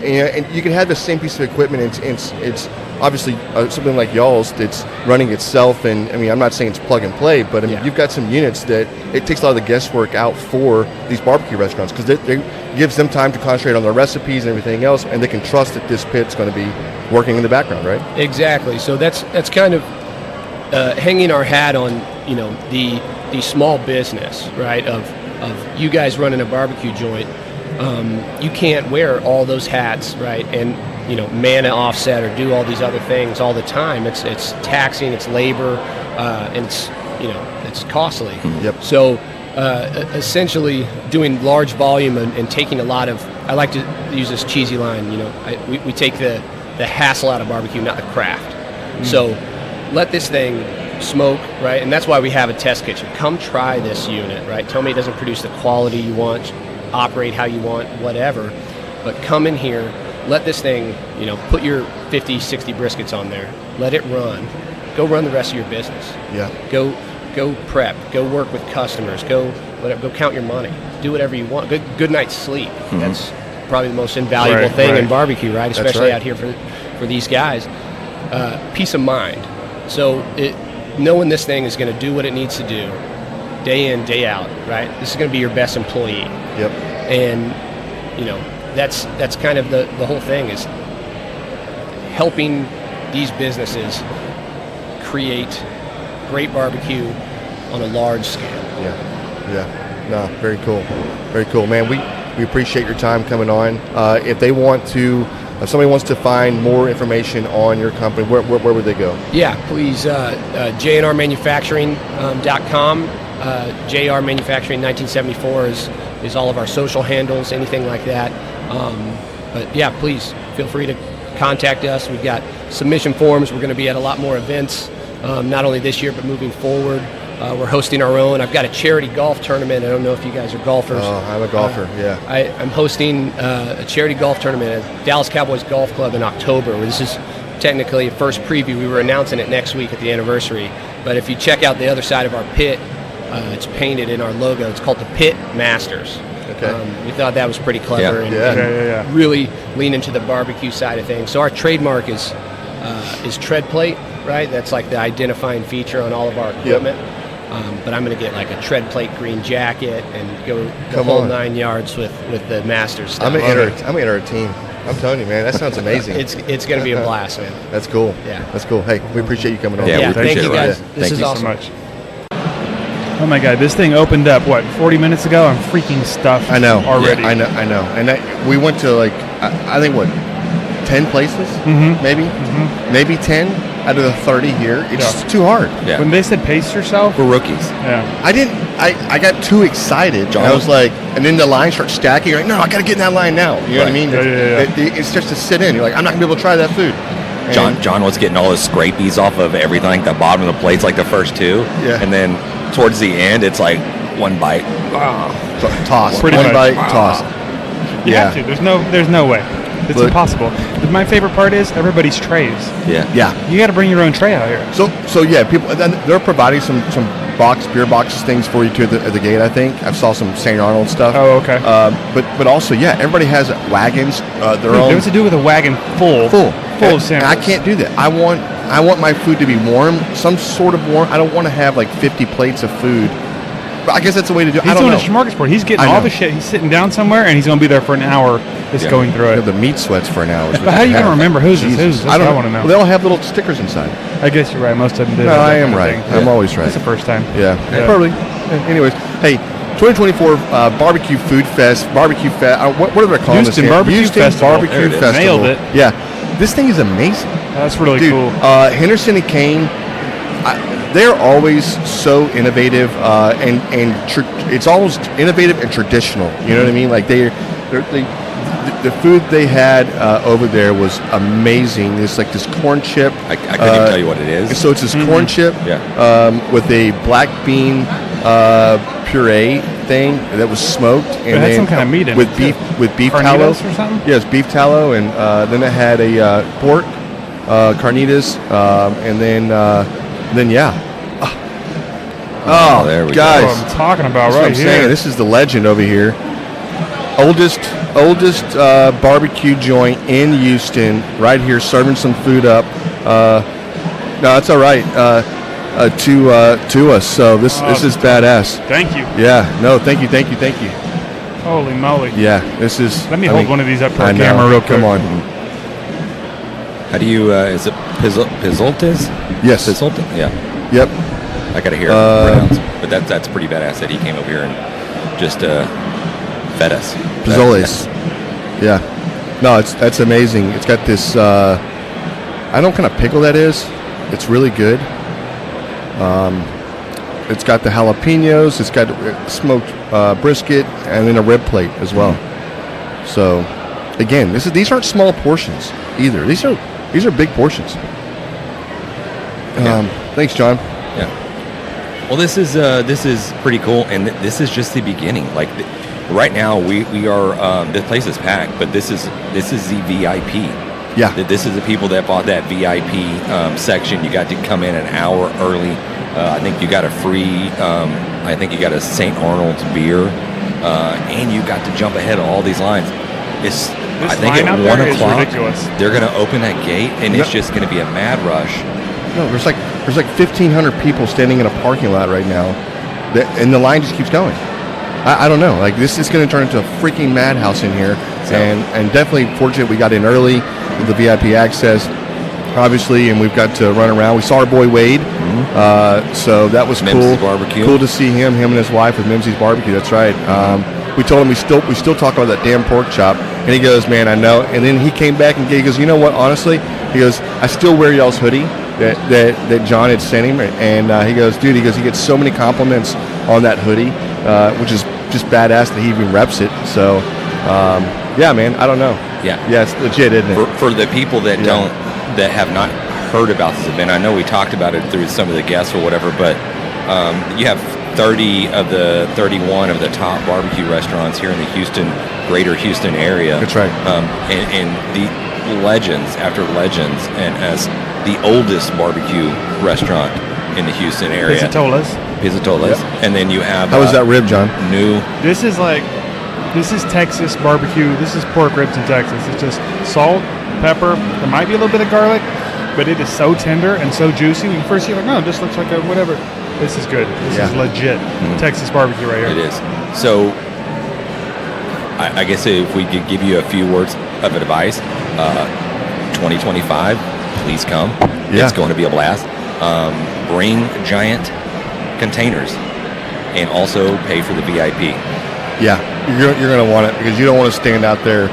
and you can have the same piece of equipment, and it's obviously something like y'all's that's running itself, and I'm not saying it's plug and play, but you've got some units that it takes a lot of the guesswork out for these barbecue restaurants, because it gives them time to concentrate on their recipes and everything else, and they can trust that this pit's going to be working in the background, right? Exactly. So that's kind of hanging our hat on the small business, right, of you guys running a barbecue joint. You can't wear all those hats, right, and man an offset or do all these other things all the time. It's taxing, it's labor, and it's costly. Yep. So essentially doing large volume and taking a lot of, I like to use this cheesy line, we take the hassle out of barbecue, not the craft. So let this thing smoke, right? And that's why we have a test kitchen. Come try this unit, right? Tell me it doesn't produce the quality you want, operate how you want, whatever. But come in here, let this thing, put your 50, 60 briskets on there, let it run. Go run the rest of your business. Yeah. Go prep. Go work with customers. Go count your money. Do whatever you want. Good night's sleep. That's probably the most invaluable thing in barbecue, right? Especially out here for these guys. Peace of mind. So knowing this thing is going to do what it needs to do, day in, day out, right? This is going to be your best employee. Yep. And that's kind of the whole thing, is helping these businesses create great barbecue on a large scale. Yeah. No, very cool, man. We appreciate your time coming on. If somebody wants to find more information on your company, where would they go? Yeah, please, JRmanufacturing.com. JR Manufacturing 1974 is all of our social handles, anything like that. But yeah, please feel free to contact us. We've got submission forms. We're going to be at a lot more events, not only this year but moving forward. We're hosting our own. I've got a charity golf tournament. I don't know if you guys are golfers. Oh, I'm a golfer, yeah. I'm hosting a charity golf tournament at Dallas Cowboys Golf Club in October. This is technically a first preview. We were announcing it next week at the anniversary. But if you check out the other side of our pit, it's painted in our logo. It's called the Pit Masters. Okay. We thought that was pretty clever and really lean into the barbecue side of things. So our trademark is tread plate, right? That's like the identifying feature on all of our equipment. Yep. But I'm going to get like a tread plate green jacket and go the whole 9 yards with the Masters stuff. I'm going to enter a team. I'm telling you, man, that sounds amazing. It's going to be a blast, man. That's cool. Yeah. That's cool. Hey, we appreciate you coming on. Yeah, we appreciate thank you guys. it. This is awesome. so much. Oh my God, this thing opened up, 40 minutes ago? I'm freaking stuffed. I know. Already. Yeah, I know. And we went to I think 10 places? Maybe 10 out of the 30 here. It's just too hard. Yeah. When they said pace yourself, We're rookies. yeah. I got too excited. John. I was like, and then the line starts stacking. You're like, no, I got to get in that line now. You know what I mean? Yeah. It starts to sit in. You're like, I'm not going to be able to try that food. And John was getting all his scrapies off of everything, like the bottom of the plates, like the first two. Yeah. And then towards the end, it's like one bite. Toss. Pretty One much. bite, toss. You have to. There's no way. It's Look. impossible. My favorite part is everybody's trays. Yeah. Yeah. You got to bring your own tray out here. So yeah, people. And they're providing some beer boxes things for you too at the gate. I think I saw some St. Arnold stuff. Oh, okay. But also, yeah, everybody has wagons. Their own. There was a dude with a wagon full of And samples. I can't do that. I want my food to be warm, some sort of warm. I don't want to have like 50 plates of food. But I guess that's the way to do it. He's I don't doing know. a smorgasbord. He's getting I all know. the shit. He's sitting down somewhere, and he's going to be there for an hour just going through You it. have the meat sweats for an hour. But how are you going to remember whose is whose? That's I don't what I want to know. Well, they all have little stickers inside. I guess you're right. Most of them did. No, have that I am kind of right. thing. I'm always right. It's the first time. Yeah. Probably. Anyways, hey, 2024 Barbecue Food Fest, Barbecue Fest. What are they calling Houston this? Barbecue Houston Festival. Barbecue There it is. Festival. Nailed it. Yeah. This thing is amazing. That's really Dude, cool. Henderson and Kane, they're always so innovative, and it's almost innovative and traditional. You know what I mean? Like the food they had over there was amazing. It's like this corn chip. I couldn't even tell you what it is. So it's this corn chip with a black bean puree thing that was smoked, and It had then some kind of meat in with it, beef too. with beef tallow Carnitas or something? Yes, beef tallow, and then it had a pork carnitas, and then yeah. Oh, there we go. guys, That's what I'm talking about that's what right I'm here. saying. This is the legend over here. Oldest barbecue joint in Houston, right here, serving some food up. No, it's all right to us. So this is badass. Thank you. Yeah. No, thank you. Holy moly. Yeah, this is. Let me hold one of these up for I the know. camera real quick. Come on. How do you? Is it Pizzoltes? Yes. Pizzolte? Yeah. Yep. I gotta hear it pronounced, but that's pretty badass that he came over here and just fed us. Pozzoles. Yeah. No, that's amazing. It's got this. I don't know what kind of pickle that is. It's really good. It's got the jalapenos. It's got smoked brisket and then a rib plate as well. So, again, these aren't small portions either. These are big portions. Thanks, John. Yeah. Well, this is pretty cool, and this is just the beginning. Like right now, we are the place is packed, but this is the VIP. Yeah. This is the people that bought that VIP section. You got to come in an hour early. I think you got a free. I think you got a St. Arnold's beer, and you got to jump ahead of all these lines. I think line at out 1 there is o'clock ridiculous. they're going to open that gate, and it's just going to be a mad rush. No, there's like 1,500 people standing in a parking lot right now, and the line just keeps going. I don't know. Like this is going to turn into a freaking madhouse in here, and definitely fortunate we got in early with the VIP access, obviously, and we've got to run around. We saw our boy Wade, so that was Mimsy's cool. Barbecue. Cool to see him and his wife with Mimsy's Barbecue. That's right. We told him we still talk about that damn pork chop, and he goes, "Man, I know." And then he came back and he goes, "You know what? Honestly," he goes, "I still wear y'all's hoodie that John had sent him," and he goes, "Dude," he goes, "he gets so many compliments on that hoodie, which is just badass that he even reps it." So, yeah, man, I don't know. Yeah, it's legit, isn't it? For the people that that have not heard about this event, I know we talked about it through some of the guests or whatever, but you have 30 of the 31 of the top barbecue restaurants here in the greater Houston area. That's right. And the legends after legends, and as the oldest barbecue restaurant in the Houston area. Pizzatolas. Yep. And then you have... How was that rib, John? This is Texas barbecue. This is pork ribs in Texas. It's just salt, pepper. There might be a little bit of garlic, but it is so tender and so juicy. When you first see it, like, no, it just looks like a whatever. This is good. This is legit Texas barbecue right here. It is. So, I guess if we could give you a few words of advice, 2025, please come. Yeah. It's going to be a blast. Bring giant containers, and also pay for the VIP. Yeah, you're going to want it because you don't want to stand out there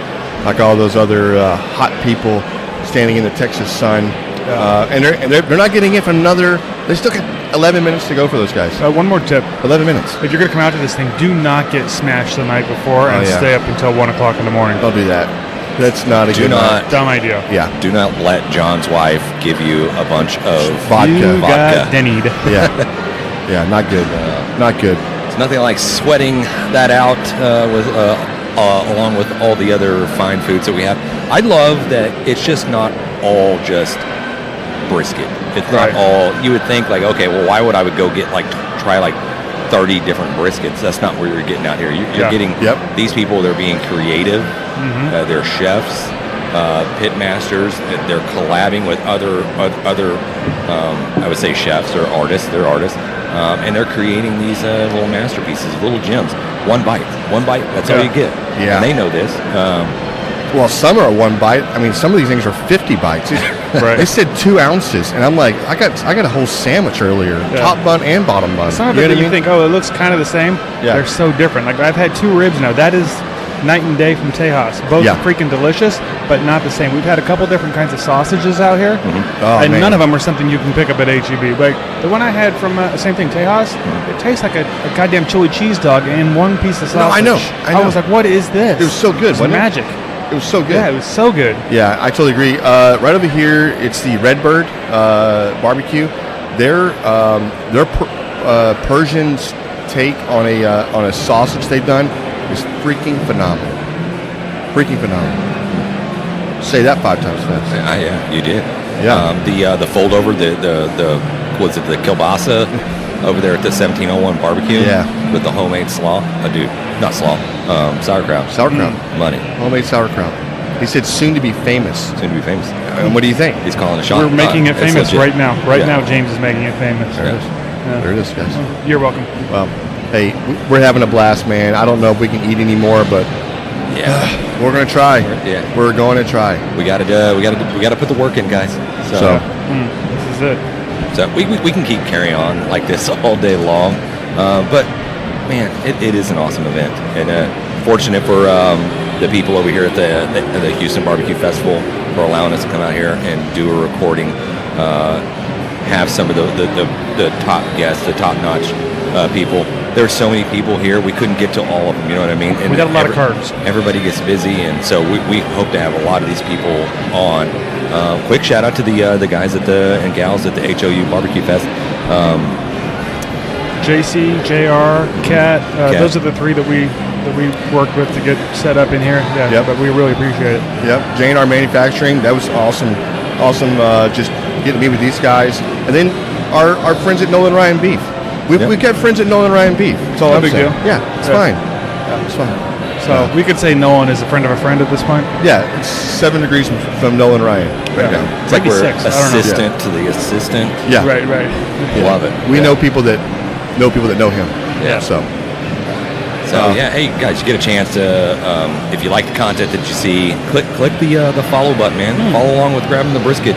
like all those other hot people standing in the Texas sun. And they're not getting in for another. They still got 11 minutes to go for those guys. One more tip: 11 minutes. If you're going to come out to this thing, do not get smashed the night before and stay up until 1 o'clock in the morning. Don't do that. That's not a good dumb idea. Yeah. Do not let John's wife give you a bunch of vodka. You got dennied. Yeah. Yeah. Not good. Not good. nothing like sweating that out along with all the other fine foods that we have. I love that it's just not all just brisket. It's not all. You would think like, okay, well, why would I go get try 30 different briskets? That's not where you're getting out here. You're getting these people. They're being creative. They're chefs, pit masters. They're collabing with other I would say chefs or artists. They're artists, and they're creating these little masterpieces, little gems. One bite. That's all you get. Yeah, and they know this. Well, some are 1 bite. I mean, some of these things are 50 bites. They said 2 ounces, and I'm like, I got a whole sandwich earlier, top bun and bottom bun. Some of it you think, oh, it looks kind of the same. Yeah. They're so different. Like I've had 2 ribs now. That is night and day from Tejas. Both freaking delicious, but not the same. We've had a couple different kinds of sausages out here, and none of them are something you can pick up at HEB. Like the one I had from same thing, Tejas. It tastes like a goddamn chili cheese dog and 1 piece of sausage. No, I know. I was like, what is this? It was so good. It was magic. It was so good. Yeah, it was so good. Yeah, I totally agree. Right over here, it's the Redbird barbecue. Their Persian take on a sausage they've done is freaking phenomenal. Say that 5 times fast. Yeah, you did. Yeah. The fold over the was it the kielbasa over there at the 1701 barbecue? Yeah. With the homemade slaw. Not slaw. Sauerkraut. Money. Homemade sauerkraut. He said soon to be famous. And what do you think? He's calling a shot. We're making it famous right now. Right now, James is making it famous. There it is, guys. You're welcome. Well, hey, we're having a blast, man. I don't know if we can eat anymore, but we're gonna try. We're going to try. We got to put the work in, guys. So this is it. So we can keep carrying on like this all day long, but man, it is an awesome event, and fortunate for the people over here at the Houston BBQ Festival for allowing us to come out here and do a recording, have some of the top guests, the top-notch people. There's so many people here, we couldn't get to all of them, you know what I mean? And we got a lot of cards. Everybody gets busy, and so we hope to have a lot of these people on. Quick shout out to the guys and gals at the HOU Barbecue Fest. JC, JR, Kat, those are the 3 that we worked with to get set up in here. Yeah, but we really appreciate it. Yep, J&R Manufacturing, that was awesome. Just getting to meet with these guys, and then our friends at Nolan Ryan Beef. We've got friends at Nolan Ryan Beef. It's all no I'm big saying. deal. Yeah, it's fine. It's fine. So we could say Nolan is a friend of a friend at this point. Yeah, it's 7 degrees from Nolan Ryan right now. It's like we're 6. assistant to the assistant. Yeah, right. Love it. We know people that know him. Yeah. So hey guys, you get a chance to if you like the content that you see, click the follow button, man. Follow along with Grabbing the Brisket.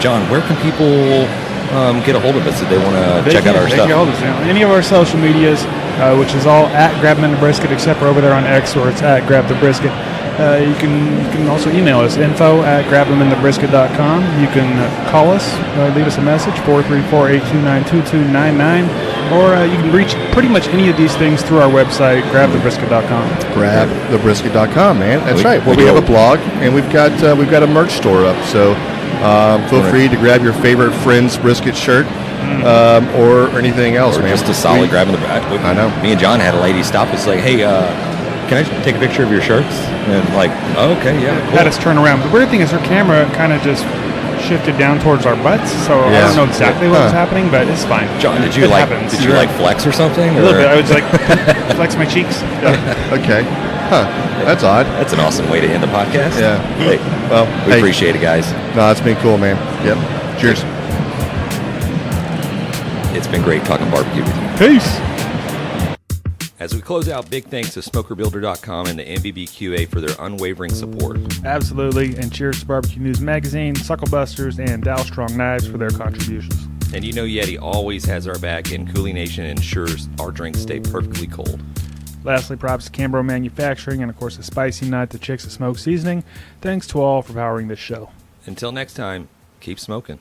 John, where can people get a hold of us if they want to check out our stuff? Get a hold of us, any of our social medias, which is all at Grabbing the Brisket, except for over there on X, where it's at Grab the Brisket. You can also email us, info@grabtheminthebrisket.com. You can call us, leave us a message, 434-829-2299, or you can reach pretty much any of these things through our website, grabthebrisket.com. Grabthebrisket.com, man. That's right. Well, we have a blog, and we've got a merch store up, so feel free to grab your favorite friend's brisket shirt. Or anything else, or man. Just a solid grabbing the. I know. Me and John had a lady stop us like, "Hey, can I take a picture of your shirts?" And like, oh, "Okay, yeah." Cool. Had us turn around. The weird thing is, her camera kind of just shifted down towards our butts, so I don't know exactly what was happening, but it's fine. John, did you flex or something? A little bit. I was like flex my cheeks. Okay. Huh. That's odd. That's an awesome way to end the podcast. Yeah. Hey, well, we appreciate it, guys. No, it's been cool, man. Yep. Cheers. It's been great talking barbecue with you. Peace. As we close out, big thanks to SmokerBuilder.com and the MBBQA for their unwavering support. Absolutely, and cheers to Barbecue News Magazine, SUCKLEBUSTERS, and Dow Strong Knives for their contributions. And you know Yeti always has our back, and Cooling Nation ensures our drinks stay perfectly cold. Lastly, props to Cambro Manufacturing, and of course the Spicy Nut, the Chicks of Smoke Seasoning. Thanks to all for powering this show. Until next time, keep smoking.